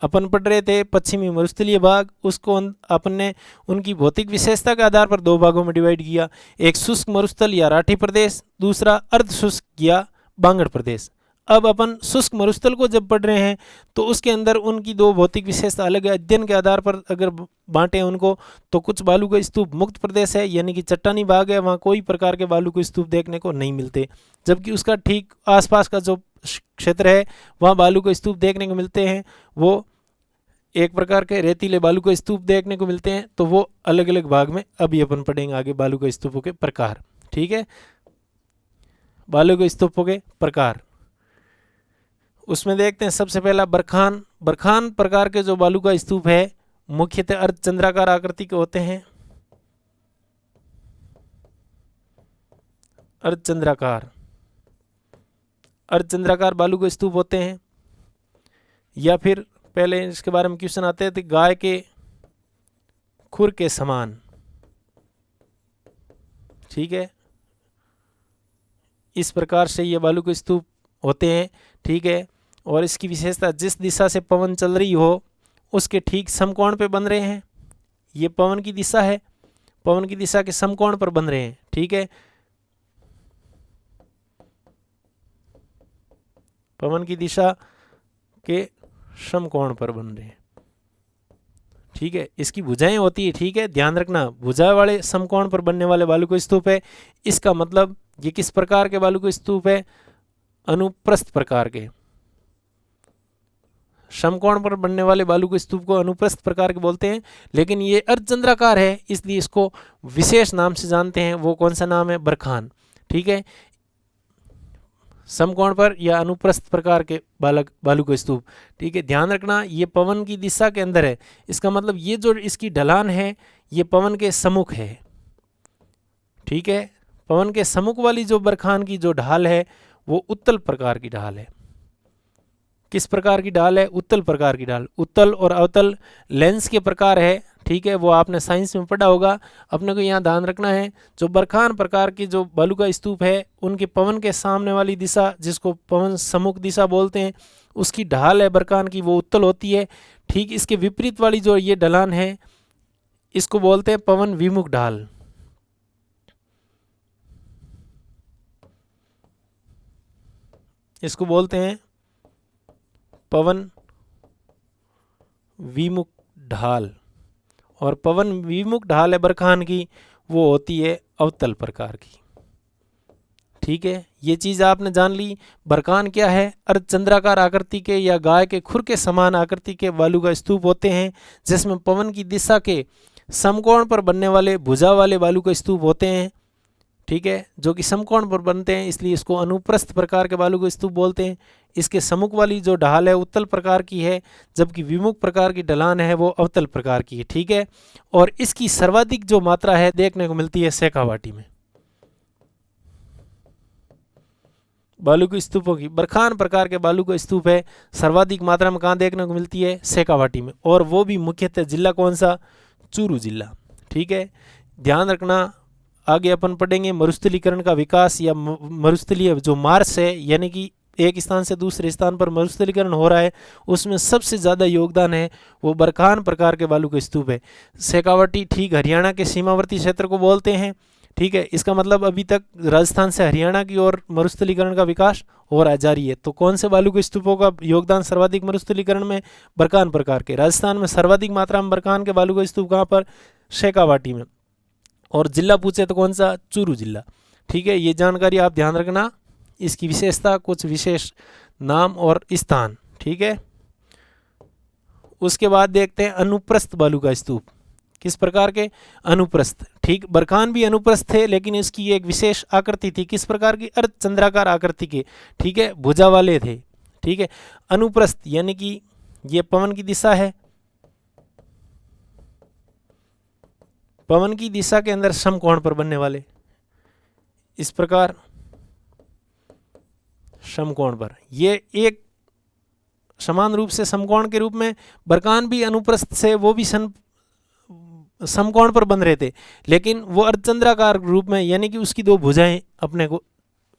अपन पढ़ रहे थे पश्चिमी मरुस्थलीय भाग, उसको अपन ने उनकी भौतिक विशेषता के आधार पर दो भागों में डिवाइड किया, एक शुष्क मरुस्थल या राठी प्रदेश, दूसरा अर्ध शुष्क या बांगड़ प्रदेश। अब अपन शुष्क मरुस्थल को जब पढ़ रहे हैं तो उसके अंदर उनकी दो भौतिक विशेषता अलग है। अध्ययन के आधार पर अगर बांटे उनको, तो कुछ बालू का स्तूप मुक्त प्रदेश है, यानी कि चट्टानी भाग है, वहाँ कोई प्रकार के बालू के स्तूप देखने को नहीं मिलते, जबकि उसका ठीक आसपास का जो क्षेत्र है वहाँ बालू के स्तूप देखने को मिलते हैं, वो एक प्रकार के रेतीले बालू के स्तूप देखने को मिलते हैं। तो वो अलग अलग भाग में अभी अपन पढ़ेंगे आगे बालू के स्तूपों के प्रकार। ठीक है, बालू के स्तूपों के प्रकार, उसमें देखते हैं सबसे पहला बरखान। बरखान प्रकार के जो बालू का स्तूप है मुख्यतः अर्धचंद्राकार आकृति के होते हैं, अर्धचंद्राकार बालू के स्तूप होते हैं। या फिर पहले इसके बारे में क्वेश्चन आते थे, गाय के खुर के समान, ठीक है, इस प्रकार से ये बालू के स्तूप होते हैं, ठीक है। और इसकी विशेषता, जिस दिशा से पवन चल रही हो उसके ठीक समकोण पे बन रहे हैं। ये पवन की दिशा है, पवन की दिशा के समकोण पर बन रहे हैं, ठीक है, पवन की दिशा के समकोण पर बन रहे हैं, ठीक है। इसकी भुजाएं होती है, ठीक है, ध्यान रखना, भुजा वाले समकोण पर बनने वाले बालू का स्तूप है। इसका मतलब ये किस प्रकार के बालू का स्तूप है? अनुप्रस्थ प्रकार के। समकोण पर बनने वाले बालू के स्तूप को अनुप्रस्थ प्रकार के बोलते हैं, लेकिन ये अर्धचंद्राकार है इसलिए इसको विशेष नाम से जानते हैं। वो कौन सा नाम है? बरखान, ठीक है। समकोण पर या अनुप्रस्थ प्रकार के बालू का स्तूप, ठीक है। ध्यान रखना ये पवन की दिशा के अंदर है, इसका मतलब ये जो इसकी ढलान है ये पवन के सम्मुख है, ठीक है। पवन के सम्मुख वाली जो बरखान की जो ढाल है वो उत्तल प्रकार की ढाल है। किस प्रकार की ढाल है? उत्तल प्रकार की ढाल। उत्तल और अवतल लेंस के प्रकार है, ठीक है, वो आपने साइंस में पढ़ा होगा। अपने को यहाँ ध्यान रखना है, जो बरखान प्रकार की जो बालू का स्तूप है उनके पवन के सामने वाली दिशा, जिसको पवन सम्मुख दिशा बोलते हैं, उसकी ढाल है बरखान की, वो उत्तल होती है। ठीक इसके विपरीत वाली जो ये ढलान है इसको बोलते हैं पवन विमुख ढाल। इसको बोलते हैं पवन विमुख ढाल। और पवन विमुख ढाल है बरखान की, वो होती है अवतल प्रकार की, ठीक है। ये चीज़ आपने जान ली। बरखान क्या है? अर्धचंद्राकार आकृति के या गाय के खुर के समान आकृति के बालू का स्तूप होते हैं, जिसमें पवन की दिशा के समकोण पर बनने वाले भुजा वाले बालू का स्तूप होते हैं, ठीक है, जो कि समकोण पर बनते हैं, इसलिए इसको अनुप्रस्थ प्रकार के बालू का स्तूप बोलते हैं। इसके सम्मुख वाली जो ढाल है उत्तल प्रकार की है, जबकि विमुख प्रकार की ढलान है वो अवतल प्रकार की है, ठीक है। और इसकी सर्वाधिक जो मात्रा है देखने को मिलती है शेखावाटी में। बालू के स्तूपों की, बरखान प्रकार के बालू का स्तूप है, सर्वाधिक मात्रा में कहाँ देखने को मिलती है? शेखावाटी में। और वो भी मुख्यतः जिला कौन सा? चूरू जिला, ठीक है। ध्यान रखना, आगे अपन पढ़ेंगे मरुस्थलीकरण का विकास या मरुस्थलीय जो मार्च है, यानी कि एक स्थान से दूसरे स्थान पर मरुस्थलीकरण हो रहा है, उसमें सबसे ज़्यादा योगदान है वो बरखान प्रकार के बालू का स्तूप है। शेखावाटी ठीक हरियाणा के सीमावर्ती क्षेत्र को बोलते हैं, ठीक है। इसका मतलब अभी तक राजस्थान से हरियाणा की ओर मरुस्थलीकरण का विकास हो रहा जारी है। तो कौन से बालू के स्तूपों का योगदान सर्वाधिक मरुस्थलीकरण में? बरखान प्रकार के। राजस्थान में सर्वाधिक मात्रा में बरखान के बालू का स्तूप कहाँ पर? शेखावाटी में। और जिला पूछे तो कौन सा? चूरू जिला, ठीक है। ये जानकारी आप ध्यान रखना, इसकी विशेषता, कुछ विशेष नाम और स्थान, ठीक है। उसके बाद देखते हैं अनुप्रस्थ बालू का स्तूप। किस प्रकार के? अनुप्रस्थ, ठीक। बरखान भी अनुप्रस्थ थे, लेकिन इसकी एक विशेष आकृति थी। किस प्रकार की? अर्धचंद्राकार आकृति के, ठीक है, भुजा वाले थे, ठीक है। अनुप्रस्थ यानी कि ये पवन की दिशा है, पवन की दिशा के अंदर समकोण पर बनने वाले, इस प्रकार समकोण पर, ये एक समान रूप से समकोण के रूप में। बरखान भी अनुप्रस्थ से, वो भी समकोण पर बन रहे थे, लेकिन वो अर्धचंद्राकार रूप में, यानी कि उसकी दो भुजाएं अपने को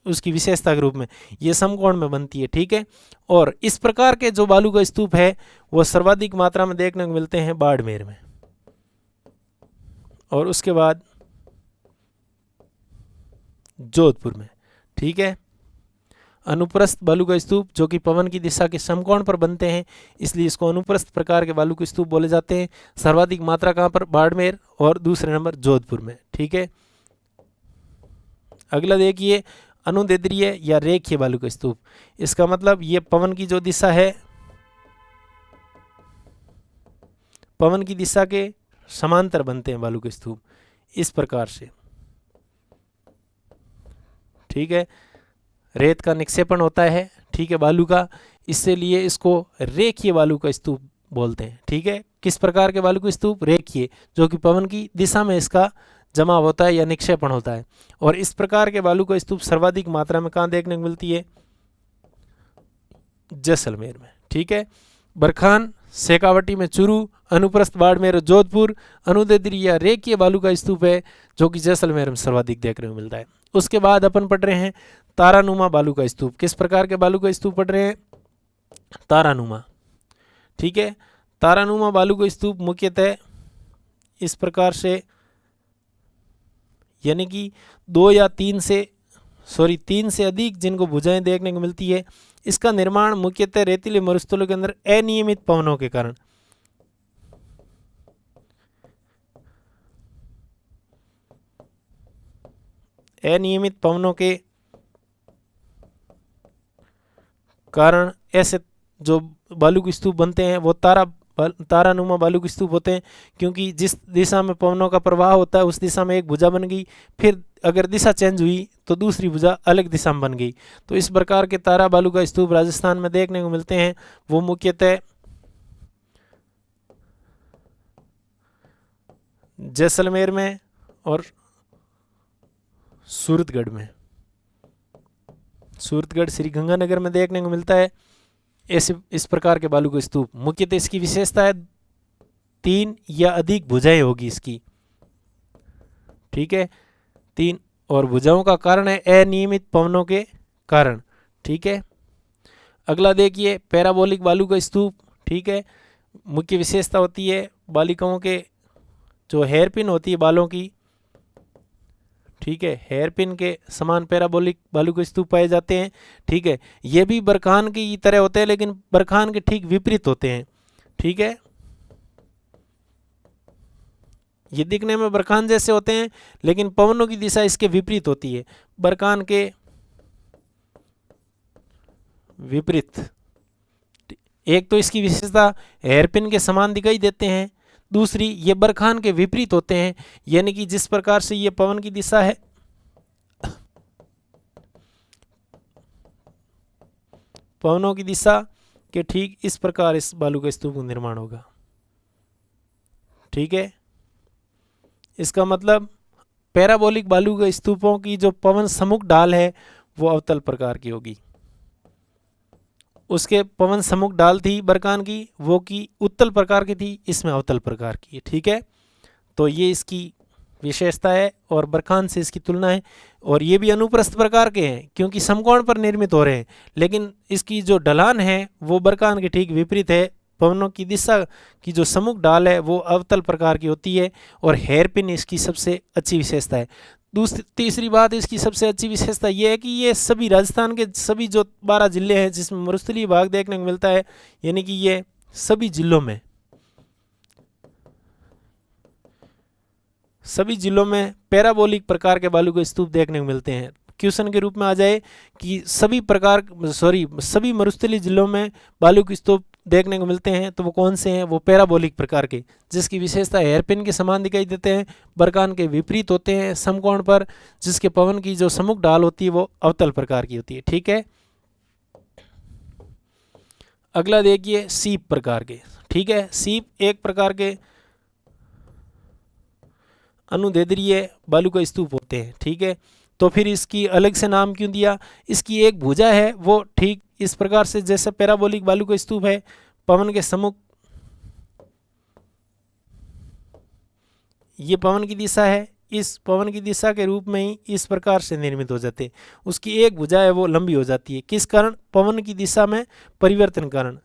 उसकी विशेषता के रूप में ये समकोण में बनती है, ठीक है। और इस प्रकार के जो बालू का स्तूप है वो सर्वाधिक मात्रा में देखने को मिलते हैं बाड़मेर में, और उसके बाद जोधपुर में, ठीक है। अनुप्रस्थ बालू का स्तूप जो कि पवन की दिशा के समकोण पर बनते हैं, इसलिए इसको अनुप्रस्थ प्रकार के बालू के स्तूप बोले जाते हैं। सर्वाधिक मात्रा कहाँ पर? बाड़मेर, और दूसरे नंबर जोधपुर में, ठीक है। अगला देखिए, अनुदैर्ध्य या रेखीय बालू का स्तूप। इसका मतलब ये पवन की जो दिशा है, पवन की दिशा के समांतर बनते हैं बालू के स्तूप, इस प्रकार से, ठीक है। रेत का निक्षेपण होता है, ठीक है, बालू का, इससे लिए इसको रेखीय बालू का स्तूप बोलते हैं, ठीक है। किस प्रकार के बालू के स्तूप? रेखीय, जो कि पवन की दिशा में इसका जमा होता है या निक्षेपण होता है। और इस प्रकार के बालू का स्तूप सर्वाधिक मात्रा में कहाँ देखने को मिलती है? जैसलमेर में, ठीक है। बरखान शेखावटी में चूरू, अनुप्रस्थ बाड़मेर जोधपुर, अनुदेद्री रेखीय बालू का स्तूप है जो कि जैसलमेर में सर्वाधिक देखने को मिलता है। उसके बाद अपन पढ़ रहे हैं तारानुमा बालू का स्तूप। किस प्रकार के बालू का स्तूप पढ़ रहे हैं? तारानुमा। ठीक है, तारानुमा बालू का स्तूप मुख्यतः इस प्रकार से, यानी कि 2 या 3 से अधिक जिनको भुजाएं देखने को मिलती है। इसका निर्माण मुख्यतः रेतीले मरुस्थलों के अंदर अनियमित पवनों के कारण, ऐसे जो बालू के स्तूप बनते हैं वो तारानुमा बालू के स्तूप होते हैं, क्योंकि जिस दिशा में पवनों का प्रवाह होता है उस दिशा में एक भुजा बन गई, फिर अगर दिशा चेंज हुई तो दूसरी भुजा अलग दिशा में बन गई। तो इस प्रकार के तारा बालू का स्तूप राजस्थान में देखने को मिलते हैं। वो मुख्यतः जैसलमेर में और सूरतगढ़ श्रीगंगानगर में देखने को मिलता है। ऐसे इस प्रकार के बालू का स्तूप मुख्यतः इसकी विशेषता है 3 या अधिक भुजाएं होगी इसकी। ठीक है, 3 और भुजाओं का कारण है अनियमित पवनों के कारण। ठीक है, अगला देखिए पैराबोलिक बालू का स्तूप। ठीक है, मुख्य विशेषता होती है बालिकाओं के जो हेयरपिन होती है बालों की, ठीक है, हेयरपिन के समान पैराबोलिक बालू के स्तूप पाए जाते हैं। ठीक है, ये भी बरखान की तरह होते हैं लेकिन बरखान के ठीक विपरीत होते हैं। ठीक है, ये दिखने में बरखान जैसे होते हैं लेकिन पवनों की दिशा इसके विपरीत होती है, बरखान के विपरीत। एक तो इसकी विशेषता हेयरपिन के समान दिखाई देते हैं, दूसरी ये बरखान के विपरीत होते हैं, यानी कि जिस प्रकार से ये पवन की दिशा है, पवनों की दिशा के ठीक इस प्रकार इस बालू के स्तूप का निर्माण होगा। ठीक है, इसका मतलब पैराबोलिक बालू के स्तूपों की जो पवन सम्मुख ढाल है वो अवतल प्रकार की होगी। उसके पवन सम्मुख ढाल थी बरखान की, वो की उत्तल प्रकार की थी, इसमें अवतल प्रकार की है। ठीक है, तो ये इसकी विशेषता है और बरखान से इसकी तुलना है। और ये भी अनुप्रस्थ प्रकार के हैं क्योंकि समकोण पर निर्मित हो रहे हैं, लेकिन इसकी जो ढलान है वो बरखान के ठीक विपरीत है। पवनों की दिशा की जो सम्मुख ढाल है वो अवतल प्रकार की होती है और हेयरपिन इसकी सबसे अच्छी विशेषता है। तीसरी बात इसकी सबसे अच्छी विशेषता ये है कि ये सभी राजस्थान के सभी जो 12 जिले हैं जिसमें मरुस्थलीय भाग देखने को मिलता है, यानी कि ये सभी जिलों में पैराबोलिक प्रकार के बालू के स्तूप देखने को मिलते हैं। क्वेश्चन के रूप में आ जाए कि सभी मरुस्थलीय जिलों में बालू के स्तूप देखने को मिलते हैं तो वो कौन से हैं? वो पैराबोलिक प्रकार के, जिसकी विशेषता हेयरपिन के समान दिखाई देते हैं, बरखान के विपरीत होते हैं समकोण पर, जिसके पवन की जो सम्मुख ढाल होती है वो अवतल प्रकार की होती है। ठीक है, अगला देखिए सीप प्रकार के। ठीक है, सीप एक प्रकार के अनुदैर्ध्य बालू का स्तूप होते हैं। ठीक है, तो फिर इसकी अलग से नाम क्यों दिया? इसकी एक भुजा है वो ठीक इस प्रकार से जैसे पैराबोलिक बालू का स्तूप है, पवन के सम्मुख ये पवन की दिशा है, इस पवन की दिशा के रूप में ही इस प्रकार से निर्मित हो जाते हैं। उसकी एक भुजा है वो लंबी हो जाती है, किस कारण? पवन की दिशा में परिवर्तन कारण,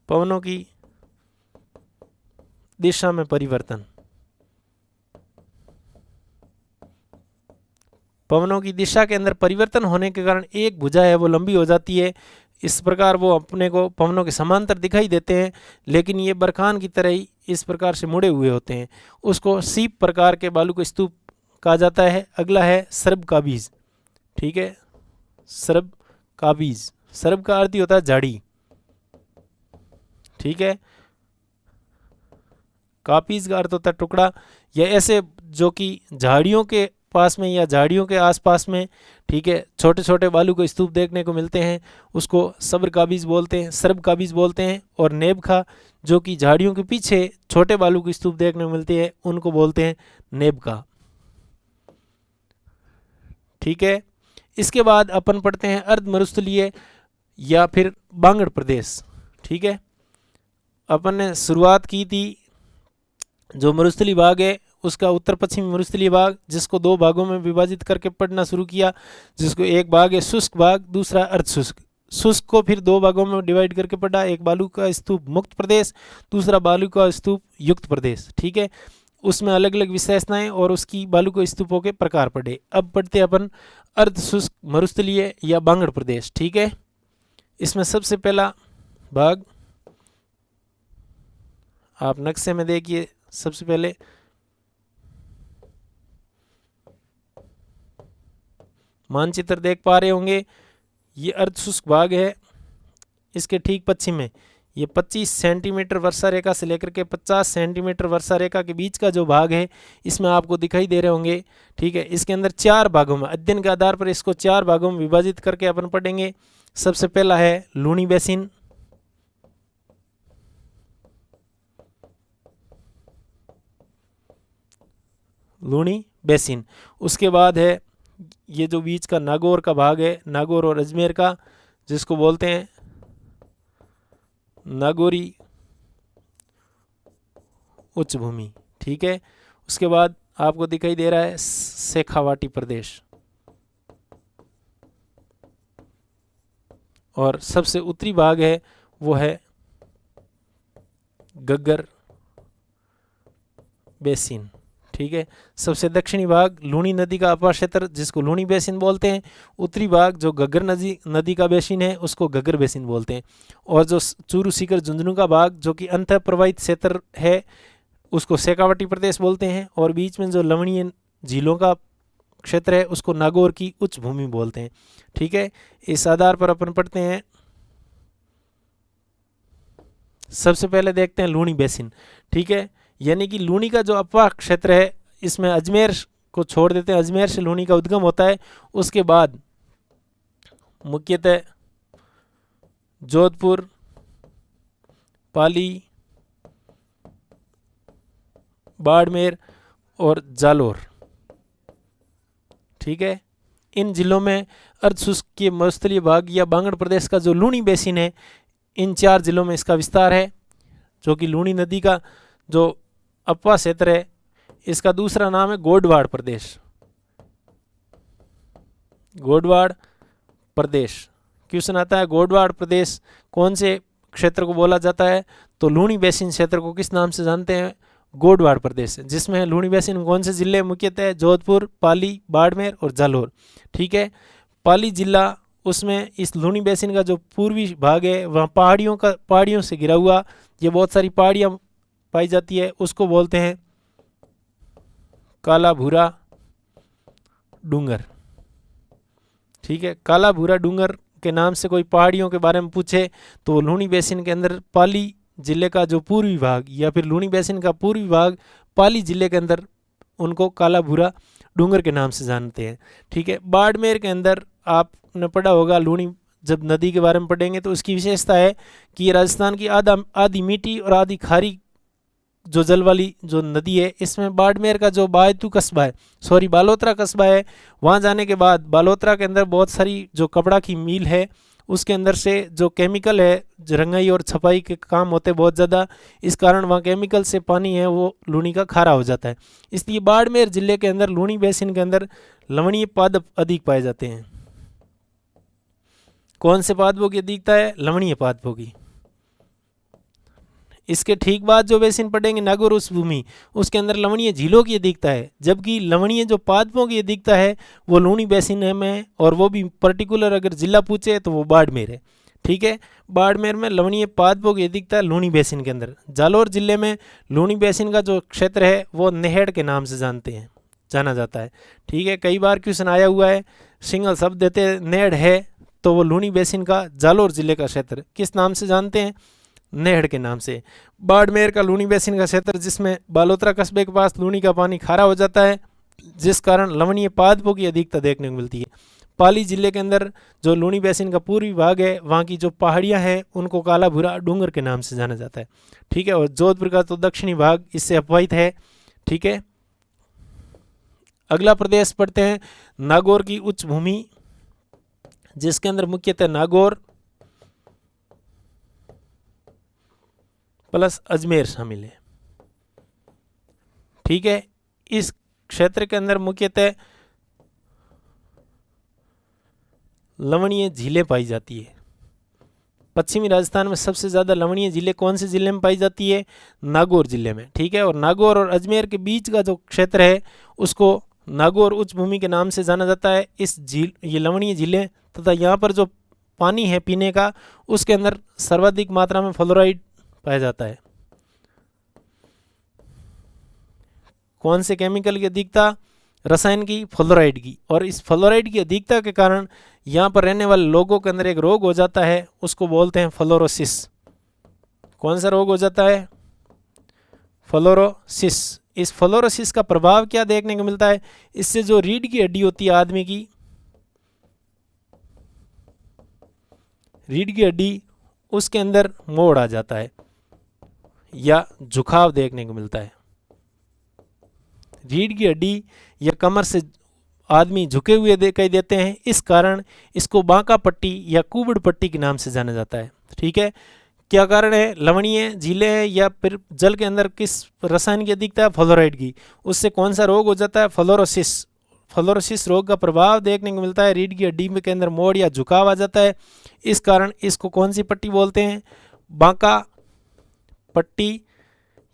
पवनों की दिशा में परिवर्तन, पवनों की दिशा के अंदर परिवर्तन होने के कारण एक भुजा है वो लंबी हो जाती है। इस प्रकार वो अपने को पवनों के समांतर दिखाई देते हैं, लेकिन ये बरखान की तरह ही इस प्रकार से मुड़े हुए होते हैं। उसको सीप प्रकार के बालू के स्तूप कहा जाता है। अगला है सरब का बीज। ठीक है, सरब का बीज, सरब का अर्थ ही होता है झाड़ी। ठीक है, कापीज का अर्थ होता है टुकड़ा, या ऐसे जो कि झाड़ियों के पास में या झाड़ियों के आसपास में, ठीक है, छोटे छोटे बालू के स्तूप देखने को मिलते हैं, उसको सब्र काबीज बोलते हैं, सरब काबीज बोलते हैं। और नेबखा जो कि झाड़ियों के पीछे छोटे बालू के स्तूप देखने को मिलते हैं, उनको बोलते हैं नेबखा। ठीक है, इसके बाद अपन पढ़ते हैं अर्ध मरुस्थलीय या फिर बांगड़ प्रदेश। ठीक है, अपन ने शुरुआत की थी जो मरुस्थलीय भाग है उसका उत्तर पश्चिमी मरुस्थलीय भाग, जिसको दो भागों में विभाजित करके पढ़ना शुरू किया, जिसको एक भाग है शुष्क भाग, दूसरा अर्धशुष्क। शुष्क को फिर दो भागों में डिवाइड करके पढ़ा, एक बालू का स्तूप मुक्त प्रदेश, दूसरा बालू का स्तूप युक्त प्रदेश। ठीक है, उसमें अलग अलग विशेषताएं और उसकी बालू के स्तूपों के प्रकार पढ़े। अब पढ़ते हैं अपन अर्धशुष्क मरुस्थलीय या बांगड़ प्रदेश। ठीक है, इसमें सबसे पहला भाग आप नक्शे में देखिए, सबसे पहले मानचित्र देख पा रहे होंगे, ये अर्धशुष्क भाग है। इसके ठीक पश्चिम में ये 25 सेंटीमीटर वर्षा रेखा से लेकर के 50 सेंटीमीटर वर्षा रेखा के बीच का जो भाग है, इसमें आपको दिखाई दे रहे होंगे। ठीक है, इसके अंदर चार भागों में, अध्ययन के आधार पर इसको चार भागों में विभाजित करके अपन पढ़ेंगे। सबसे पहला है लूनी बेसिन, लूनी बेसिन। उसके बाद है ये जो बीच का नागौर का भाग है, नागौर और अजमेर का, जिसको बोलते हैं नागौरी उच्च भूमि। ठीक है, उसके बाद आपको दिखाई दे रहा है शेखावाटी प्रदेश, और सबसे उत्तरी भाग है वो है गग्गर बेसिन। ठीक है, सबसे दक्षिणी भाग लूनी नदी का अपर क्षेत्र, जिसको लूनी बेसिन बोलते हैं। उत्तरी भाग जो गग्गर नदी का बेसिन है उसको गग्गर बेसिन बोलते हैं। और जो चूरू सीकर झुंझुनू का भाग जो कि अंतः प्रवाहित क्षेत्र है उसको शेखावाटी प्रदेश बोलते हैं। और बीच में जो लवणीय झीलों का क्षेत्र है उसको नागौर की उच्च भूमि बोलते हैं। ठीक है, इस आधार पर अपन पढ़ते हैं। सबसे पहले देखते हैं लूनी बेसिन। ठीक है, यानी कि लूनी का जो अपवाह क्षेत्र है, इसमें अजमेर को छोड़ देते हैं, अजमेर से लूनी का उद्गम होता है। उसके बाद मुख्यतः जोधपुर, पाली, बाड़मेर और जालोर। ठीक है, इन जिलों में अर्धशुष्क के मरुस्थलीय भाग या बांगड़ प्रदेश का जो लूनी बेसिन है, इन चार जिलों में इसका विस्तार है, जो कि लूनी नदी का जो अपवा क्षेत्र है। इसका दूसरा नाम है गोडवाड़ प्रदेश, गोडवाड़ प्रदेश। क्वेश्चन आता है गोडवाड़ प्रदेश कौन से क्षेत्र को बोला जाता है, तो लूनी बेसिन क्षेत्र को किस नाम से जानते हैं, गोडवाड़ प्रदेश, जिसमें लूनी बेसिन कौन से जिले मुख्यतः जोधपुर, पाली, बाड़मेर और जालोर। ठीक है, पाली जिला, उसमें इस लूनी बेसिन का जो पूर्वी भाग है वहाँ पहाड़ियों से घिरा हुआ, ये बहुत सारी पहाड़ियाँ पाई जाती है, उसको बोलते हैं काला भूरा डूंगर। ठीक है, काला भूरा डूंगर के नाम से कोई पहाड़ियों के बारे में पूछे तो लूनी बेसिन के अंदर पाली जिले का जो पूर्वी भाग या फिर लूनी बेसिन का पूर्वी भाग पाली जिले के अंदर उनको काला भूरा डूंगर के नाम से जानते हैं। ठीक है, बाड़मेर के अंदर आपने पढ़ा होगा, लूनी जब नदी के बारे में पढ़ेंगे तो उसकी विशेषता है कि ये राजस्थान की आधी मीठी और आधी खारी जो जल वाली जो नदी है। इसमें बाड़मेर का जो बायतू कस्बा है, सॉरी बालोतरा कस्बा है, वहाँ जाने के बाद बालोतरा के अंदर बहुत सारी जो कपड़ा की मिल है, उसके अंदर से जो केमिकल है, रंगाई और छपाई के काम होते हैं बहुत ज़्यादा, इस कारण वहाँ केमिकल से पानी है वो लूनी का खारा हो जाता है। इसलिए बाड़मेर जिले के अंदर लूनी बेसिन के अंदर लवणीय पादप अधिक पाए जाते हैं। कौन से पादपों की अधिकता है, लवणीय पादपों की। इसके ठीक बाद जो बेसिन पढ़ेंगे नागौर उच्च भूमि, उसके अंदर लवणीय झीलों की अधिकता है, जबकि लवणीय जो पादपों की अधिकता है वो लूनी बेसिन में, और वो भी पर्टिकुलर अगर जिला पूछे तो वो बाड़मेर है। ठीक है, बाड़मेर में लवणीय पादपों की अधिकता है लूनी बेसिन के अंदर। जालोर जिले में लूनी बेसिन का जो क्षेत्र है वो नेहड़ के नाम से जाना जाता है। ठीक है, कई बार क्वेश्चन आया हुआ है, सिंगल शब्द देते नेहड़ है तो वो लूनी बेसिन का जालोर जिले का क्षेत्र किस नाम से जानते हैं, नेहड़ के नाम से। बाड़मेर का लूनी बेसिन का क्षेत्र जिसमें बालोतरा कस्बे के पास लूनी का पानी खारा हो जाता है, जिस कारण लवणीय पादपों की अधिकता देखने को मिलती है। पाली जिले के अंदर जो लूनी बेसिन का पूर्वी भाग है, वहाँ की जो पहाड़ियाँ हैं उनको काला भूरा डूंगर के नाम से जाना जाता है। ठीक है, और जोधपुर का तो दक्षिणी भाग इससे अपवाहित है। ठीक है, अगला प्रदेश पढ़ते हैं नागौर की उच्च भूमि, जिसके अंदर मुख्यतः नागौर, प्लस अजमेर शामिल है। ठीक है, इस क्षेत्र के अंदर मुख्यतः लवणीय झीलें पाई जाती है। पश्चिमी राजस्थान में सबसे ज़्यादा लवणीय झीलें कौन से ज़िले में पाई जाती है? नागौर ज़िले में। ठीक है, और नागौर और अजमेर के बीच का जो क्षेत्र है उसको नागौर उच्च भूमि के नाम से जाना जाता है। इस झील, ये लवणीय झीलें तथा यहाँ पर जो पानी है पीने का, उसके अंदर सर्वाधिक मात्रा में फ्लोराइड पाया जाता है। कौन से केमिकल की अधिकता? रसायन की, फ्लोराइड की। और इस फ्लोराइड की अधिकता के कारण यहाँ पर रहने वाले लोगों के अंदर एक रोग हो जाता है, उसको बोलते हैं फ्लोरोसिस। कौन सा रोग हो जाता है? फ्लोरोसिस। इस फ्लोरोसिस का प्रभाव क्या देखने को मिलता है? इससे जो रीढ़ की हड्डी होती है आदमी की, रीढ़ की हड्डी, उसके अंदर मोड़ आ जाता है या झुकाव देखने को मिलता है। रीढ़ की हड्डी या कमर से आदमी झुके हुए दिखाई देते हैं, इस कारण इसको बांका पट्टी या कुबड़ पट्टी के नाम से जाना जाता है। ठीक है, क्या कारण है? लवणीय झीलें हैं या फिर जल के अंदर किस रसायन की अधिकता है? फ्लोराइड की। उससे कौन सा रोग हो जाता है? फ्लोरोसिस। फ्लोरोसिस रोग का प्रभाव देखने को मिलता है, रीढ़ की हड्डी के अंदर मोड़ या झुकाव आ जाता है। इस कारण इसको कौन सी पट्टी बोलते हैं? बांका पट्टी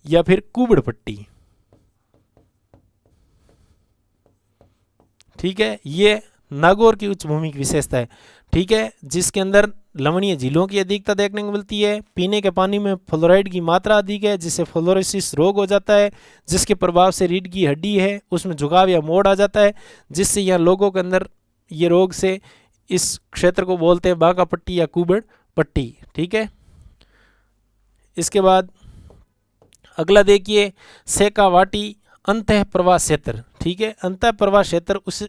या फिर कुबड़ पट्टी। ठीक है, ये नागौर की उच्च भूमि की विशेषता है। ठीक है, जिसके अंदर लवणीय झीलों की अधिकता देखने को मिलती है, पीने के पानी में फ्लोराइड की मात्रा अधिक है, जिससे फ्लोरोसिस रोग हो जाता है, जिसके प्रभाव से रीढ़ की हड्डी है उसमें झुकाव या मोड़ आ जाता है, जिससे यहाँ लोगों के अंदर ये रोग से इस क्षेत्र को बोलते हैं बांका पट्टी या कुबड़ पट्टी। ठीक है, इसके बाद अगला देखिए सेकावाटी अंतः प्रवाह क्षेत्र। ठीक है, अंतः प्रवाह क्षेत्र उस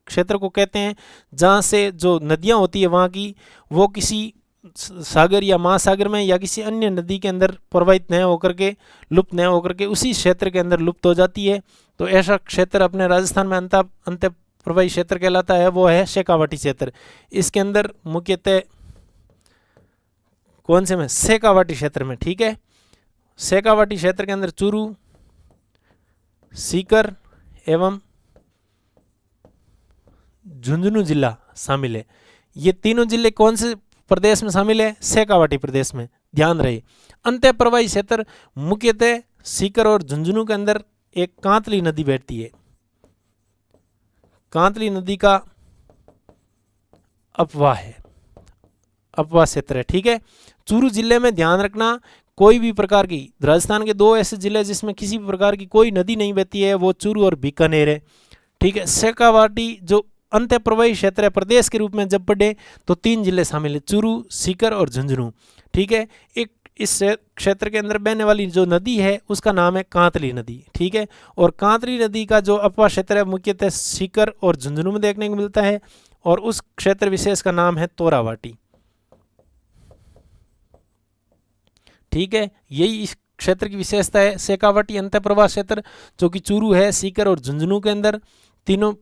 क्षेत्र को कहते हैं जहाँ से जो नदियाँ होती है वहाँ की, वो किसी सागर या महासागर में या किसी अन्य नदी के अंदर प्रवाहित न होकर के, लुप्त न होकर के उसी क्षेत्र के अंदर लुप्त हो जाती है। तो ऐसा क्षेत्र अपने राजस्थान में अंतः प्रवाही क्षेत्र कहलाता है, वो है शेखावाटी क्षेत्र। इसके अंदर मुख्यतः कौन से में? शेखावाटी क्षेत्र में। ठीक है, शेखावाटी क्षेत्र के अंदर चूरू, सीकर एवं झुंझुनू जिला शामिल है। ये तीनों जिले कौन से प्रदेश में शामिल है? शेखावाटी प्रदेश में। ध्यान रहे, अंतः प्रवाही क्षेत्र मुख्यतः सीकर और झुंझुनू के अंदर एक कांतली नदी बहती है। कांतली नदी का अपवाह है, अपवाह क्षेत्र है। ठीक है, चूरू जिले में ध्यान रखना, कोई भी प्रकार की, राजस्थान के दो ऐसे जिले जिसमें किसी भी प्रकार की कोई नदी नहीं बहती है, वो चूरू और बीकानेर है। ठीक है, शेखावाटी जो अंतः प्रवाही क्षेत्र है प्रदेश के रूप में जब पढ़े तो तीन जिले शामिल है, चूरू, सीकर और झुंझुनू। ठीक है, एक इस क्षेत्र के अंदर बहने वाली जो नदी है उसका नाम है कांतली नदी। ठीक है, और कांतली नदी का जो अपवाह क्षेत्र है मुख्यतः सीकर और झुंझुनू में देखने को मिलता है, और उस क्षेत्र विशेष का नाम है तोरावाटी। ठीक है, यही इस क्षेत्र की विशेषता है, शेखावाटी अंतः प्रवाह क्षेत्र, जो कि चूरू है, सीकर और झुंझुनू के अंदर तीनों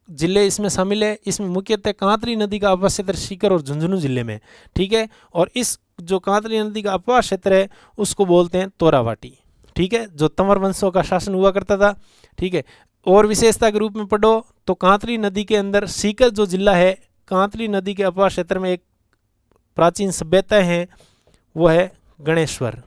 जिले इसमें शामिल है। इसमें मुख्यतः कांतली नदी का अपवाह क्षेत्र सीकर और झुंझुनू जिले में। ठीक है, और इस जो कांतली नदी का अपवाह क्षेत्र है उसको बोलते हैं तोरावाटी। ठीक है, जो तंवर वंशों का शासन हुआ करता था। ठीक है, और विशेषता के रूप में पढ़ो तो कांतली नदी के अंदर सीकर जो जिला है, कांतली नदी के अपवाह क्षेत्र में एक प्राचीन सभ्यता है, वो है गणेश्वर।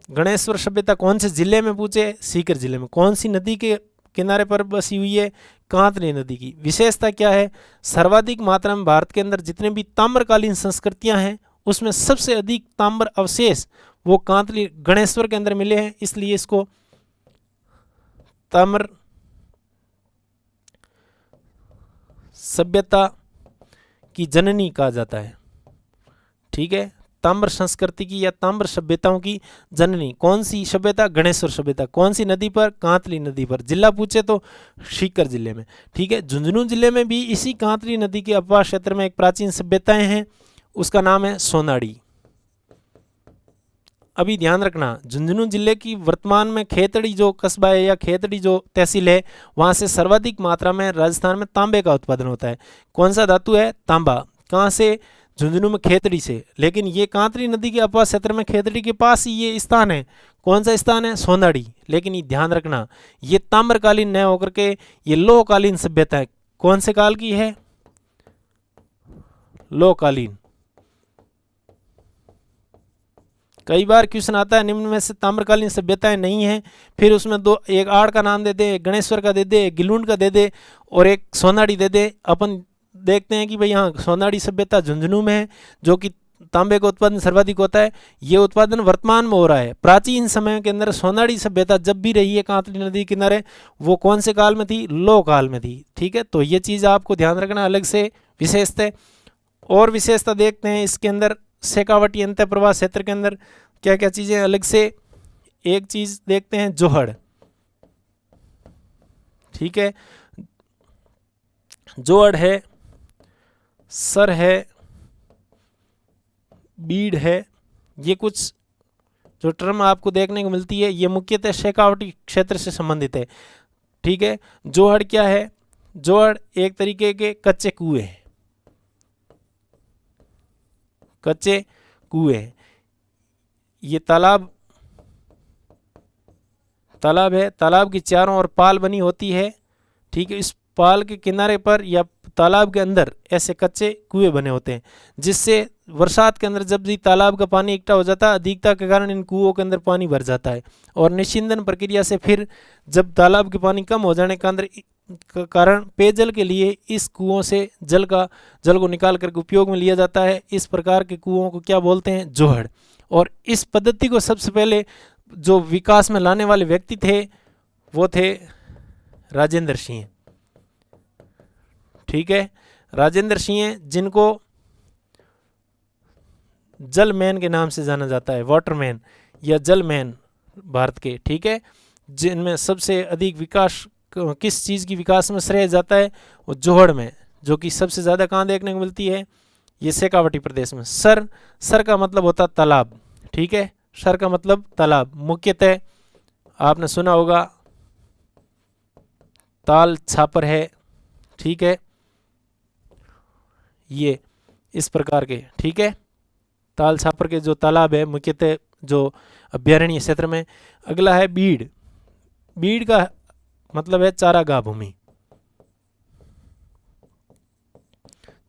गणेश्वर सभ्यता कौन से जिले में? पूछे, सीकर जिले में। कौन सी नदी के किनारे पर बसी हुई है? कांतली नदी की। विशेषता क्या है? सर्वाधिक मात्रा में भारत के अंदर जितने भी ताम्रकालीन संस्कृतियां हैं उसमें सबसे अधिक ताम्र अवशेष वो कांतली गणेश्वर के अंदर मिले हैं, इसलिए इसको ताम्र सभ्यता की जननी कहा जाता है। ठीक है, ताम्र संस्कृति की या ताम्र सभ्यताओं की जननी। कौन सी सभ्यता? गणेश्वर सभ्यता। कौन सी नदी पर? कांतली नदी पर। जिला पूछे तो सीकर जिले में। ठीक है, झुंझुनू जिले में भी इसी कांतली नदी के अपवाह क्षेत्र में एक प्राचीन सभ्यताएं हैं, उसका नाम है सोनाड़ी। अभी ध्यान रखना, झुंझुनू जिले की वर्तमान में खेतड़ी जो कस्बा है या खेतड़ी जो तहसील है, वहाँ से सर्वाधिक मात्रा में राजस्थान में तांबे का उत्पादन होता है। कौन सा धातु है? तांबा। कहाँ से? झुंझुनू में खेतड़ी से, लेकिन ये कांतरी नदी के अपवास क्षेत्र में खेतड़ी के पास ही ये स्थान है। कौन सा स्थान है? सोंदाड़ी। लेकिन ये ध्यान रखना, ये ताम्रकालीन न होकर के ये लोहकालीन सभ्यता है। कौन से काल की है? लोहकालीन। कई बार क्वेश्चन आता है निम्न में से ताम्रकालीन सभ्यताएं नहीं है, फिर उसमें दो, एक आड़ का नाम दे दे, एक गणेश्वर का दे दे, एक गिलुंड का दे दे और एक सोनाड़ी दे दे। अपन देखते हैं कि भाई यहाँ सोनाड़ी सभ्यता झुंझुनू में है, जो कि तांबे का उत्पादन सर्वाधिक होता है। ये उत्पादन वर्तमान में हो रहा है। प्राचीन समय के अंदर सोनाड़ी सभ्यता जब भी रही है कांतरी नदी किनारे, वो कौन से काल में थी? लोह काल में थी। ठीक है, तो ये चीज़ आपको ध्यान रखना अलग से विशेषता। और विशेषता देखते हैं इसके अंदर शेखावटी अंतः प्रवाह क्षेत्र के अंदर क्या क्या चीज़ें अलग से। एक चीज़ देखते हैं जोहड़। ठीक है, जोहड़ है, सर है, बीड़ है। ये कुछ जो टर्म आपको देखने को मिलती है ये मुख्यतः शेखावटी क्षेत्र से संबंधित है। ठीक है, जोहड़ क्या है? जोहड़ एक तरीके के कच्चे कुएं हैं, कच्चे कुएं। ये तालाब है, तालाब की चारों ओर पाल बनी होती है। ठीक है, इस पाल के किनारे पर या तालाब के अंदर ऐसे कच्चे कुएं बने होते हैं, जिससे बरसात के अंदर जब भी तालाब का पानी इकट्ठा हो जाता है, अधिकता के कारण इन कुओं के अंदर पानी भर जाता है। और निस्सिंदन प्रक्रिया से फिर जब तालाब के पानी कम हो जाने के अंदर कारण पेयजल के लिए इस कुओं से जल को निकाल करके उपयोग में लिया जाता है। इस प्रकार के कुओं को क्या बोलते हैं? जोहड़। और इस पद्धति को सबसे पहले जो विकास में लाने वाले व्यक्ति थे वो थे राजेंद्र सिंह। ठीक है, राजेंद्र सिंह, जिनको जल मैन के नाम से जाना जाता है, वाटरमैन या जल मैन भारत के। ठीक है, जिनमें सबसे अधिक विकास किस चीज़ की विकास में श्रेय जाता है? वो जोहड़ में, जो कि सबसे ज़्यादा कहाँ देखने को मिलती है? ये शेखावटी प्रदेश में। सर का मतलब होता तालाब। ठीक है, सर का मतलब तालाब। मुख्यतः आपने सुना होगा ताल छापर है। ठीक है, ये इस प्रकार के। ठीक है, ताल छापर के जो तालाब है मुख्यतः जो अभ्यारण्य क्षेत्र में। अगला है बीड़। बीड़ का मतलब है चारागाह भूमि,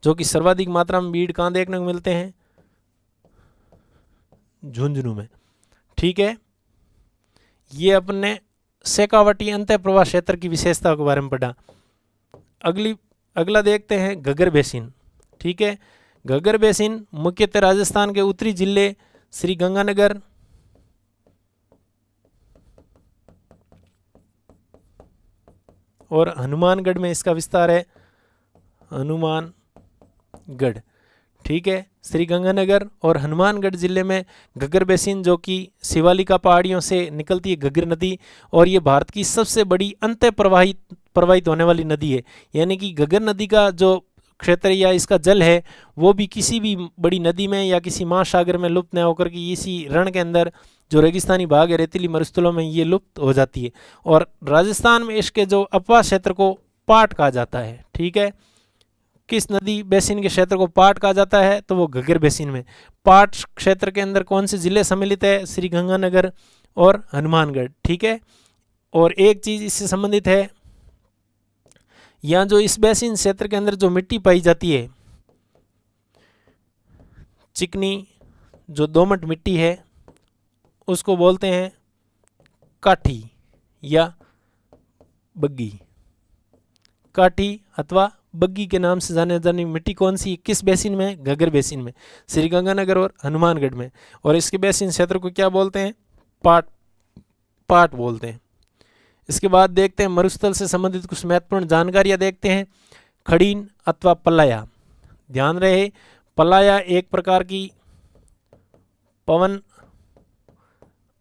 जो कि सर्वाधिक मात्रा में बीड़ कहाँ देखने को मिलते हैं? झुंझुनू में। ठीक है, ये अपने शेखावटी अंतः प्रवाह क्षेत्र की विशेषता के बारे में पढ़ा। अगला देखते हैं घग्गर बेसिन। ठीक है, घग्गर बेसिन मुख्यतः राजस्थान के उत्तरी जिले श्री गंगानगर, और हनुमानगढ़ में इसका विस्तार है। हनुमानगढ़। ठीक है, श्री गंगानगर और हनुमानगढ़ जिले में घग्गर बेसिन, जो कि शिवालिका पहाड़ियों से निकलती है घग्गर नदी, और ये भारत की सबसे बड़ी अंतः प्रवाहित होने वाली नदी है। यानी कि घग्गर नदी का जो क्षेत्र या इसका जल है वो भी किसी भी बड़ी नदी में या किसी महासागर में लुप्त न होकर के इसी रण के अंदर जो रेगिस्तानी भाग है, रेतीली मरुस्थलों में ये लुप्त हो जाती है। और राजस्थान में इसके जो अपवास क्षेत्र को पाट कहा जाता है। ठीक है, किस नदी बेसिन के क्षेत्र को पाट कहा जाता है? तो वो घग्गर बेसिन में। पाट क्षेत्र के अंदर कौन से जिले सम्मिलित है? श्री गंगानगर और हनुमानगढ़। ठीक है, और एक चीज़ इससे संबंधित है, यहाँ जो इस बेसिन क्षेत्र के अंदर जो मिट्टी पाई जाती है, चिकनी जो दोमट मिट्टी है, उसको बोलते हैं काठी या बग्गी। काठी अथवा बग्गी के नाम से जाने जानी मिट्टी कौन सी? किस बेसिन में? घग्गर बेसिन में, श्री गंगानगर और हनुमानगढ़ में। और इसके बेसिन क्षेत्र को क्या बोलते हैं? पाट बोलते हैं। इसके बाद देखते हैं मरुस्थल से संबंधित कुछ महत्वपूर्ण जानकारियां देखते हैं। खड़ीन अथवा पलाया। ध्यान रहे, पलाया एक प्रकार की पवन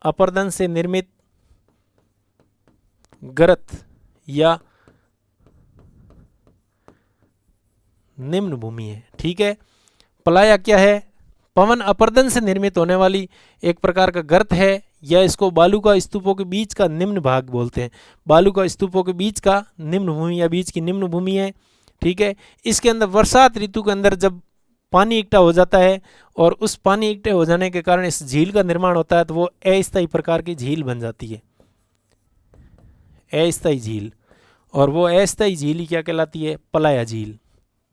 अपर्दन से निर्मित गर्त या निम्न भूमि है। ठीक है, पलाया क्या है? पवन अपर्दन से निर्मित होने वाली एक प्रकार का गर्त है, या इसको बालू का स्तूपों के बीच का निम्न भाग बोलते हैं। बालू का स्तूपों के बीच का निम्न भूमि या बीच की निम्न भूमि है। ठीक है, इसके अंदर बरसात ऋतु के अंदर जब पानी इकट्ठा हो जाता है और उस पानी इकट्ठे हो जाने के कारण इस झील का निर्माण होता है, तो वो अस्थायी प्रकार की झील बन जाती है, अस्थायी झील। और वो अस्थायी झील ही क्या कहलाती है? पलाया झील।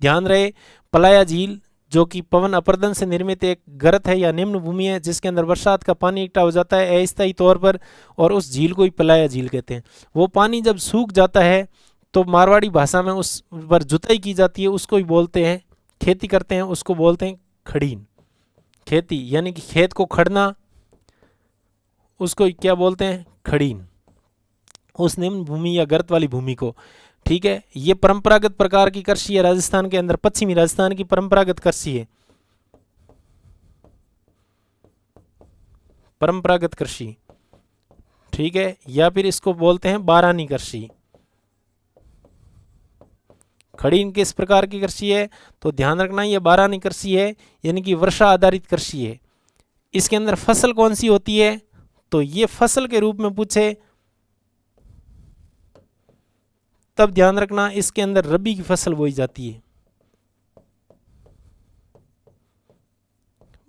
ध्यान रहे, पलाया झील जो कि पवन अपरदन से निर्मित एक गर्त है या निम्न भूमि है जिसके अंदर बरसात का पानी इकट्ठा हो जाता है अस्थायी तौर पर, और उस झील को ही पलाया झील कहते हैं। वो पानी जब सूख जाता है तो मारवाड़ी भाषा में उस पर जुताई की जाती है, उसको ही बोलते हैं, खेती करते हैं, उसको बोलते हैं खड़ीन। खेती यानी कि खेत को खड़ना, उसको क्या बोलते हैं? खड़ीन, उस निम्न भूमि या गर्त वाली भूमि को। ठीक है, ये परंपरागत प्रकार की कृषि है राजस्थान के अंदर, पश्चिमी राजस्थान की परंपरागत कृषि है, परंपरागत कृषि। ठीक है, या फिर इसको बोलते हैं बारानी कृषि। खड़ीन किस प्रकार की कृषि है? तो ध्यान रखना ये बारानी कृषि है, यानी कि वर्षा आधारित कृषि है। इसके अंदर फसल कौन सी होती है? तो ये फसल के रूप में पूछे तब ध्यान रखना इसके अंदर रबी की फसल बोई जाती है।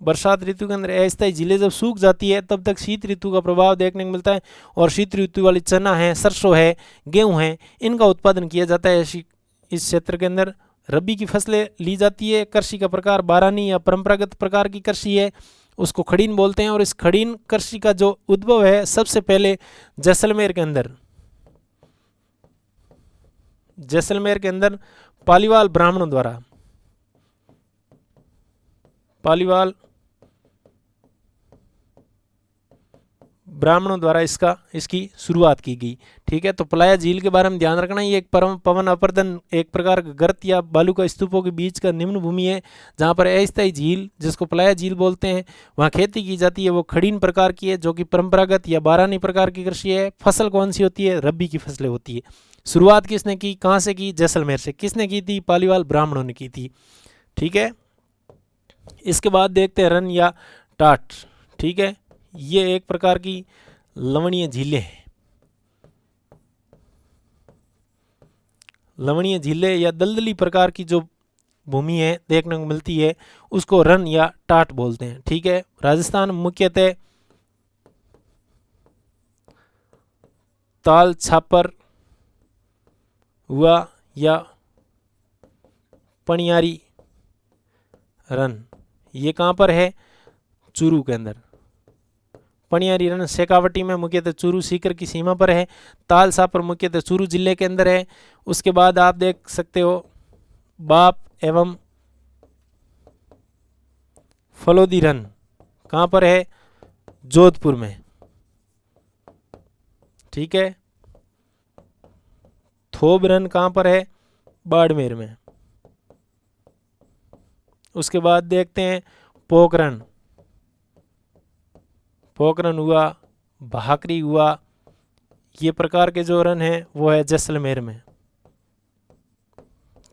बरसात ऋतु के अंदर अस्थायी झीलें जब सूख जाती है तब तक शीत ऋतु का प्रभाव देखने को मिलता है, और शीत ऋतु वाली चना है, सरसों है, गेहूं है, इनका उत्पादन किया जाता है। इस क्षेत्र के अंदर रबी की फसलें ली जाती है। कृषि का प्रकार बारानी या परंपरागत प्रकार की कृषि है, उसको खड़ीन बोलते हैं। और इस खड़ीन कृषि का जो उद्भव है सबसे पहले जैसलमेर के अंदर, जैसलमेर के अंदर पालीवाल ब्राह्मणों द्वारा, पालीवाल ब्राह्मणों द्वारा इसकी शुरुआत की गई। ठीक है, तो पलाया झील के बारे में ध्यान रखना, ये एक पवन अपर्दन एक प्रकार का गर्त या बालू का स्तूपों के बीच का निम्न भूमि है जहाँ पर अस्थायी झील जिसको पलाया झील बोलते हैं वहाँ खेती की जाती है। वो खड़ीन प्रकार की है जो कि परंपरागत या बारानी प्रकार की कृषि है। फसल कौन सी होती है? रबी की फसलें होती है। शुरुआत किसने की, कहाँ से की? जैसलमेर से। किसने की थी? पालीवाल ब्राह्मणों ने की थी। ठीक है, इसके बाद देखते हैं रन या टाट। ठीक है, ये एक प्रकार की लवणीय झीलें हैं, लवणीय झीलें या दलदली प्रकार की जो भूमि है देखने को मिलती है उसको रन या टाट बोलते हैं। ठीक है, राजस्थान मुख्यतः ताल छापर हुआ या पनियारी रन, ये कहाँ पर है? चूरू के अंदर। पनियारी रन शेखावटी में मुख्यतः चूरू सीकर की सीमा पर है। ताल छापर मुख्यतः चूरू जिले के अंदर है। उसके बाद आप देख सकते हो बाप एवं फलोदी रन कहाँ पर है? जोधपुर में। ठीक है, थोब रन कहाँ पर है? बाड़मेर में। उसके बाद देखते हैं पोखरन, पोखरन हुआ, भाकरी हुआ, ये प्रकार के जो रन हैं वो है जैसलमेर में।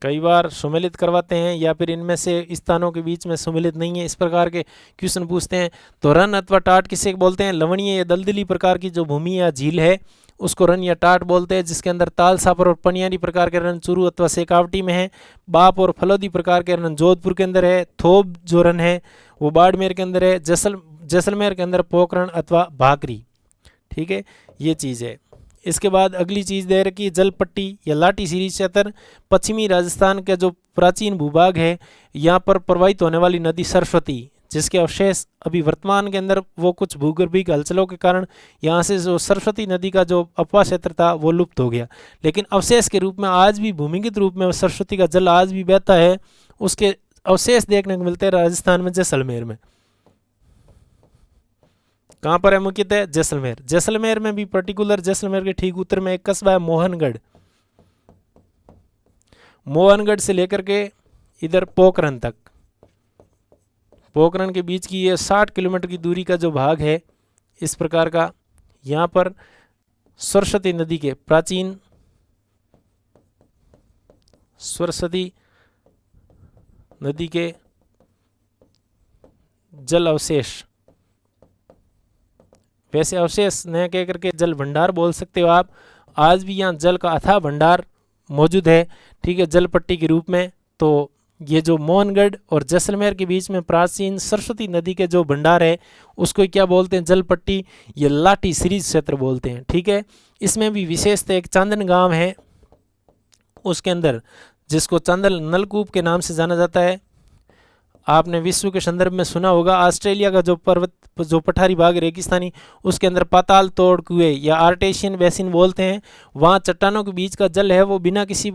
कई बार सम्मिलित करवाते हैं या फिर इनमें से स्थानों के बीच में सम्मिलित नहीं है, इस प्रकार के क्वेश्चन पूछते हैं। तो रन अथवा टाट किसे बोलते हैं? लवणीय या दलदली प्रकार की जो भूमि या झील है उसको रन या टाट बोलते हैं, जिसके अंदर ताल छापर और पनियारी प्रकार के रन चूरू अथवा शेखावटी में है। बाप और फलोदी प्रकार के रन जोधपुर के अंदर है। थोब जो रन है वो बाड़मेर के अंदर है। जैसलमेर के अंदर पोखरण अथवा भाकरी। ठीक है, ये चीज़ है। इसके बाद अगली चीज़ दे रखी है जलपट्टी या लाठी सीरीज क्षेत्र। पश्चिमी राजस्थान का जो प्राचीन भूभाग है यहाँ पर प्रवाहित होने वाली नदी सरस्वती, जिसके अवशेष अभी वर्तमान के अंदर वो कुछ भूगर्भिक हलचलों के कारण यहाँ से जो सरस्वती नदी का जो अपवा क्षेत्र था वो लुप्त हो गया, लेकिन अवशेष के रूप में आज भी भूमिगत रूप में सरस्वती का जल आज भी बहता है। उसके अवशेष देखने को मिलते हैं राजस्थान में जैसलमेर में। कहाँ पर है मुख्यतः? जैसलमेर। जैसलमेर में भी पर्टिकुलर जैसलमेर के ठीक उत्तर में एक कस्बा है मोहनगढ़। मोहनगढ़ से लेकर के इधर पोखरन तक, पोखरन के बीच की ये 60 किलोमीटर की दूरी का जो भाग है इस प्रकार का, यहाँ पर सरस्वती नदी के प्राचीन सरस्वती नदी के जल अवशेष, वैसे अवशेष न कह करके जल भंडार बोल सकते हो आप, आज भी यहाँ जल का अथाह भंडार मौजूद है। ठीक है, जल पट्टी के रूप में। तो ये जो मोहनगढ़ और जैसलमेर के बीच में प्राचीन सरस्वती नदी के जो भंडार है उसको क्या बोलते हैं, जल पट्टी, ये लाठी सीरीज क्षेत्र बोलते हैं। ठीक है, इसमें भी विशेषतः एक चांदन गांव है उसके अंदर, जिसको चांदन नलकूप के नाम से जाना जाता है। आपने विश्व के संदर्भ में सुना होगा, ऑस्ट्रेलिया का जो पर्वत, जो पठारी भाग रेगिस्तानी, उसके अंदर पाताल तोड़ कुएं या आर्टेशियन बेसिन बोलते हैं, वहाँ चट्टानों के बीच का जल है वो बिना किसी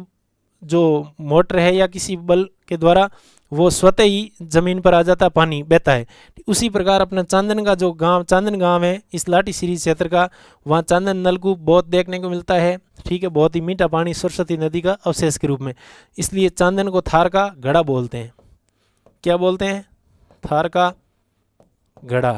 जो मोटर है या किसी बल के द्वारा वो स्वतः ही जमीन पर आ जाता, पानी बहता है। उसी प्रकार अपना चांदन का जो गांव, चांदन गांव है इस लाठी सीरीज क्षेत्र का, वहाँ चांदन नलकूप बहुत देखने को मिलता है। ठीक है, बहुत ही मीठा पानी सरस्वती नदी का अवशेष के रूप में, इसलिए चांदन को थार का घड़ा बोलते हैं। क्या बोलते हैं, थार का घड़ा।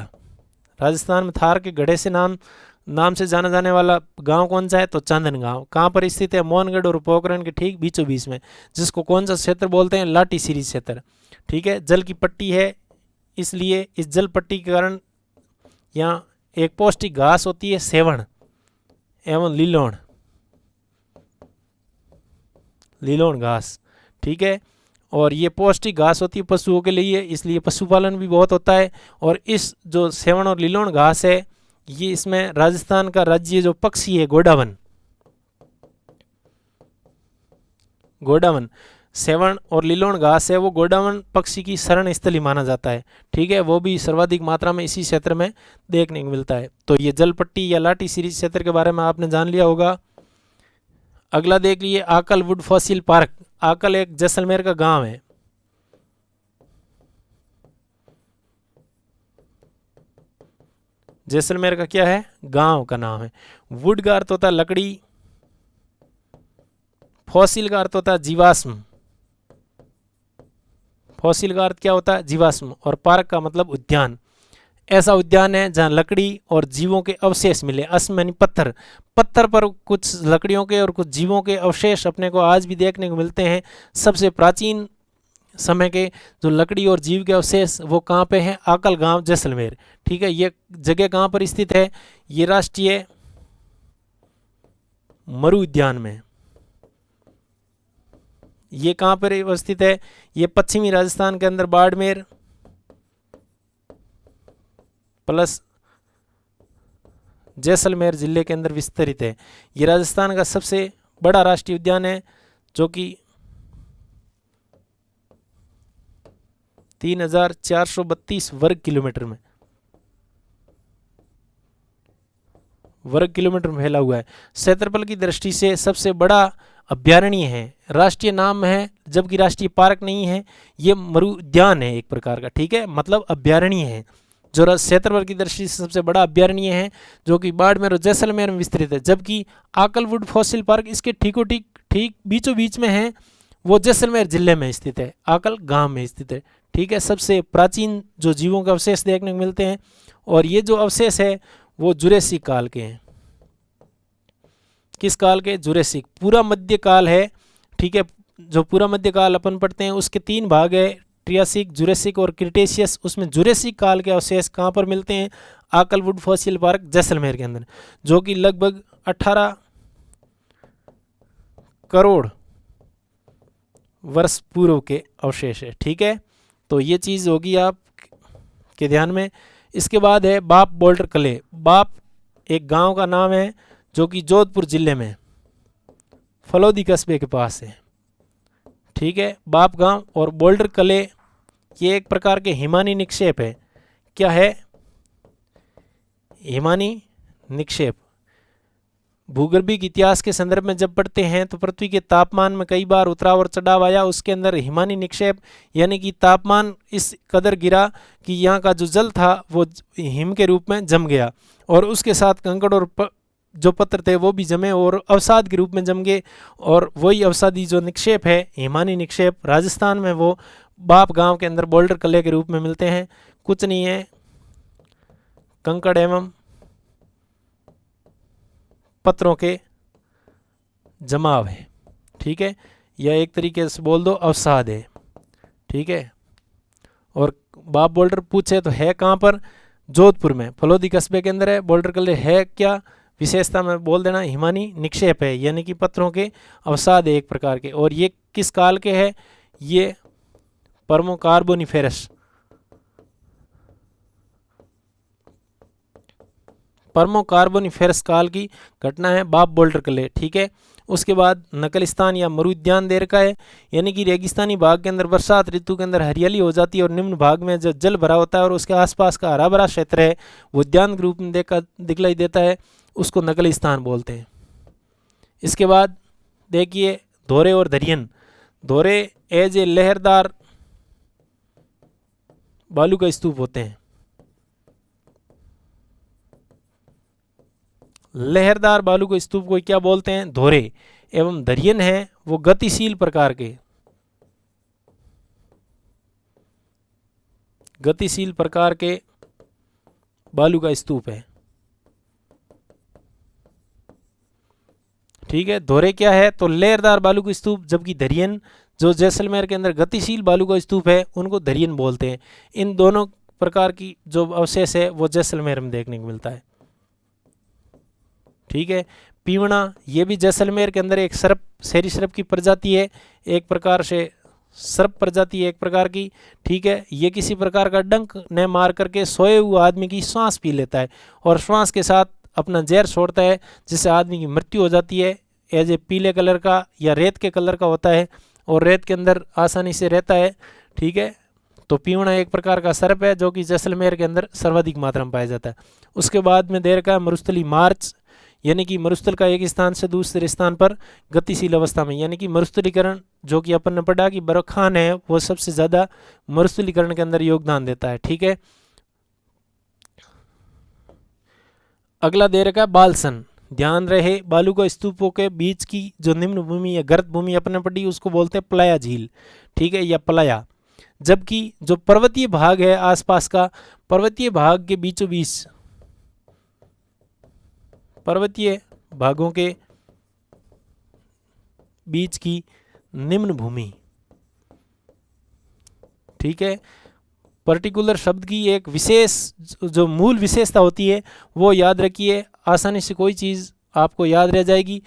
राजस्थान में थार के घड़े से नाम से जाना जाने वाला गांव कौन सा है, तो चांदन गांव। कहाँ पर स्थित है, मोहनगढ़ और पोखरण के ठीक बीचों बीच में, जिसको कौन सा क्षेत्र बोलते हैं, लाठी सीरीज क्षेत्र। ठीक है, जल की पट्टी है, इसलिए इस जल पट्टी के कारण यहाँ एक पौष्टिक घास होती है, सेवण एवं लीलोण घास। ठीक है, और ये पौष्टिक घास होती है पशुओं के लिए, इसलिए पशुपालन भी बहुत होता है। और इस जो सेवण और लीलोण घास है, ये इसमें राजस्थान का राज्य जो पक्षी है गोडावन, सेवण और लीलोण घास है वो गोडावन पक्षी की शरण स्थली माना जाता है। ठीक है, वो भी सर्वाधिक मात्रा में इसी क्षेत्र में देखने को मिलता है। तो ये जल पट्टी या लाठी सीरीज क्षेत्र के बारे में आपने जान लिया होगा। अगला देख लिए, आकल वुड फॉसिल पार्क। आकल एक जैसलमेर का गांव है। जैसलमेर का क्या है, गांव का नाम है। वुड का अर्थ होता है लकड़ी, फॉसिल का अर्थ होता है जीवाश्म, फॉसिल का अर्थ क्या होता है, जीवाश्म, और पार्क का मतलब उद्यान। ऐसा उद्यान है जहां लकड़ी और जीवों के अवशेष मिले, अस्म यानी पत्थर पर कुछ लकड़ियों के और कुछ जीवों के अवशेष अपने को आज भी देखने को मिलते हैं। सबसे प्राचीन समय के जो लकड़ी और जीव के अवशेष वो कहाँ पे हैं, आकल गांव जैसलमेर। ठीक है, ये जगह कहाँ पर स्थित है, ये राष्ट्रीय मरु उद्यान में। ये कहाँ पर अवस्थित है, ये पश्चिमी राजस्थान के अंदर बाड़मेर प्लस जैसलमेर जिले के अंदर विस्तरित है। ये राजस्थान का सबसे बड़ा राष्ट्रीय उद्यान है, जो कि 3432 वर्ग किलोमीटर में फैला हुआ है। क्षेत्रफल की दृष्टि से सबसे बड़ा अभ्यारण्य है, राष्ट्रीय नाम है जबकि राष्ट्रीय पार्क नहीं है, ये मरु उद्यान है एक प्रकार का। ठीक है, मतलब अभ्यारण्य है जो क्षेत्रफल की दृष्टि से सबसे बड़ा अभ्यारण्य है, जो कि बाड़मेर और जैसलमेर में विस्तृत है। जबकि आकलवुड फॉसिल पार्क इसके ठीक बीचों बीच में है, वो जैसलमेर जिले में स्थित है, आकल गांव में स्थित है। ठीक है, सबसे प्राचीन जो जीवों के अवशेष देखने को मिलते हैं, और ये जो अवशेष है वो जुरेसिक काल के हैं। किस काल के, जुरेसिक, पूरा मध्यकाल है। ठीक है, जो पूरा मध्यकाल अपन पढ़ते हैं उसके 3 भाग है, ट्रियासिक, जुरेसिक और क्रिटेशियस। उसमें जुरेसिक काल के अवशेष कहाँ पर मिलते हैं, आकलवुड फॉसिल पार्क जैसलमेर के अंदर, जो कि लगभग 18 करोड़ वर्ष पूर्व के अवशेष है। ठीक है, तो ये चीज़ होगी आप के ध्यान में। इसके बाद है बाप बोल्डर कले। बाप एक गांव का नाम है जो कि जोधपुर जिले में फलोदी कस्बे के पास है। ठीक है, बाप गांव और बोल्डर कले ये एक प्रकार के हिमानी निक्षेप है। क्या है, हिमानी निक्षेप। भूगर्भिक इतिहास के संदर्भ में जब पढ़ते हैं तो पृथ्वी के तापमान में कई बार उतराव और चढ़ाव आया, उसके अंदर हिमानी निक्षेप यानी कि तापमान इस कदर गिरा कि यहाँ का जो जल था वो हिम के रूप में जम गया, और उसके साथ कंकड़ और जो पत्थर थे वो भी जमे और अवसाद के रूप में जम गए, और वही अवसादी जो निक्षेप है हिमानी निक्षेप राजस्थान में वो बाप गांव के अंदर बोल्डर कले के रूप में मिलते हैं। कुछ नहीं है, कंकड़ एवं पत्थरों के जमाव है। ठीक है, यह एक तरीके से बोल दो अवसाद है। ठीक है, और बाप बोल्डर पूछे तो है कहाँ पर, जोधपुर में फलोदी कस्बे के अंदर है। बोल्डर कले है क्या विशेषता में बोल देना, हिमानी निक्षेप है यानी कि पत्थरों के अवसाद है एक प्रकार के। और ये किस काल के है, ये पर्मो कार्बोनिफेरस, पर्मो कार्बोनिफेरस काल की घटना है, बाप बोल्टर क्ले। ठीक है, उसके बाद नकलिस्तान या मरुद्यान देर का है, यानी कि रेगिस्तानी भाग के अंदर बरसात ऋतु के अंदर हरियाली हो जाती है और निम्न भाग में जो जल भरा होता है और उसके आसपास का हरा भरा क्षेत्र है वो उद्यान के रूप में दिखलाई देता है, उसको नकलिस्तान बोलते हैं। इसके बाद देखिए धोरे और दरियन। धोरे एज ए लहरदार बालू का स्तूप होते हैं, लहरदार बालू के स्तूप को क्या बोलते हैं, धोरे। एवं दरियन है वो गतिशील प्रकार के, गतिशील प्रकार के बालू का स्तूप है। ठीक है, धोरे क्या है तो लहरदार बालू का स्तूप, जबकि दरियन जो जैसलमेर के अंदर गतिशील बालू का स्तूप है उनको दरियन बोलते हैं। इन दोनों प्रकार की जो अवशेष है वो जैसलमेर में देखने को मिलता है। ठीक है, पीवणा ये भी जैसलमेर के अंदर एक सर्प, शहरी सर्प की प्रजाति है, एक प्रकार से सर्प प्रजाति है एक प्रकार की। ठीक है, ये किसी प्रकार का डंक न मार करके सोए हुए आदमी की श्वास पी लेता है और श्वास के साथ अपना जहर छोड़ता है, जिससे आदमी की मृत्यु हो जाती है। एज ए पीले कलर का या रेत के कलर का होता है और रेत के अंदर आसानी से रहता है। ठीक है, तो पीवणा एक प्रकार का सर्प है जो कि जैसलमेर के अंदर सर्वाधिक मात्रा में पाया जाता है। उसके बाद में दे रखा है मरुस्थली मार्च, यानी कि मरुस्थल का एक स्थान से दूसरे स्थान पर गतिशील अवस्था में, यानी कि मरुस्थलीकरण जो कि अपन ने पढ़ा कि बरखान है वो सबसे ज़्यादा मरुस्थलीकरण के अंदर योगदान देता है। ठीक है, अगला दे रखा है बालसन। ध्यान रहे बालू का स्तूपों के बीच की जो निम्न भूमि या गर्त भूमि अपने पड़ी उसको बोलते हैं प्लाया झील। ठीक है, या प्लाया। जबकि जो पर्वतीय भाग है आसपास का, पर्वतीय भाग के बीचों बीच, पर्वतीय भागों के बीच की निम्न भूमि। ठीक है, पर्टिकुलर शब्द की एक विशेष जो मूल विशेषता होती है वो याद रखिए, आसानी से कोई चीज़ आपको याद रह जाएगी।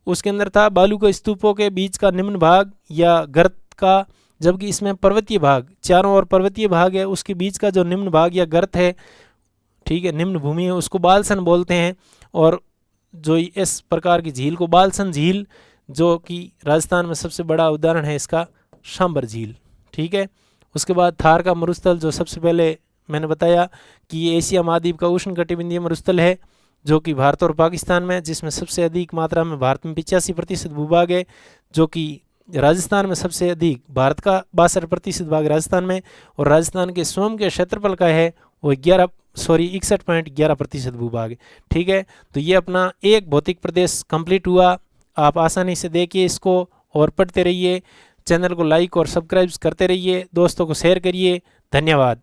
उसके अंदर था बालू के स्तूपों के बीच का निम्न भाग या गर्त का, जबकि इसमें पर्वतीय भाग, चारों ओर पर्वतीय भाग है, उसके बीच का जो निम्न भाग या गर्त है, ठीक है, निम्न भूमि है, उसको बालसन बोलते हैं। और जो इस प्रकार की झील को बालसन झील, जो कि राजस्थान में सबसे बड़ा उदाहरण है इसका सांबर झील। ठीक है, उसके बाद थार का मरुस्थल, जो सबसे पहले मैंने बताया कि ये एशिया महाद्वीप का उष्णकटिबंधीय मरुस्थल है जो कि भारत और पाकिस्तान में, जिसमें सबसे अधिक मात्रा में भारत में 85% भूभाग है, जो कि राजस्थान में सबसे अधिक, भारत का 62% भाग राजस्थान में, और राजस्थान के स्वयं के क्षेत्रफल का है वो 61.11% भूभाग है। ठीक है, तो ये अपना एक भौतिक प्रदेश कंप्लीट हुआ। आप आसानी से देखिए इसको और पढ़ते रहिए, चैनल को लाइक और सब्सक्राइब करते रहिए, दोस्तों को शेयर करिए। धन्यवाद।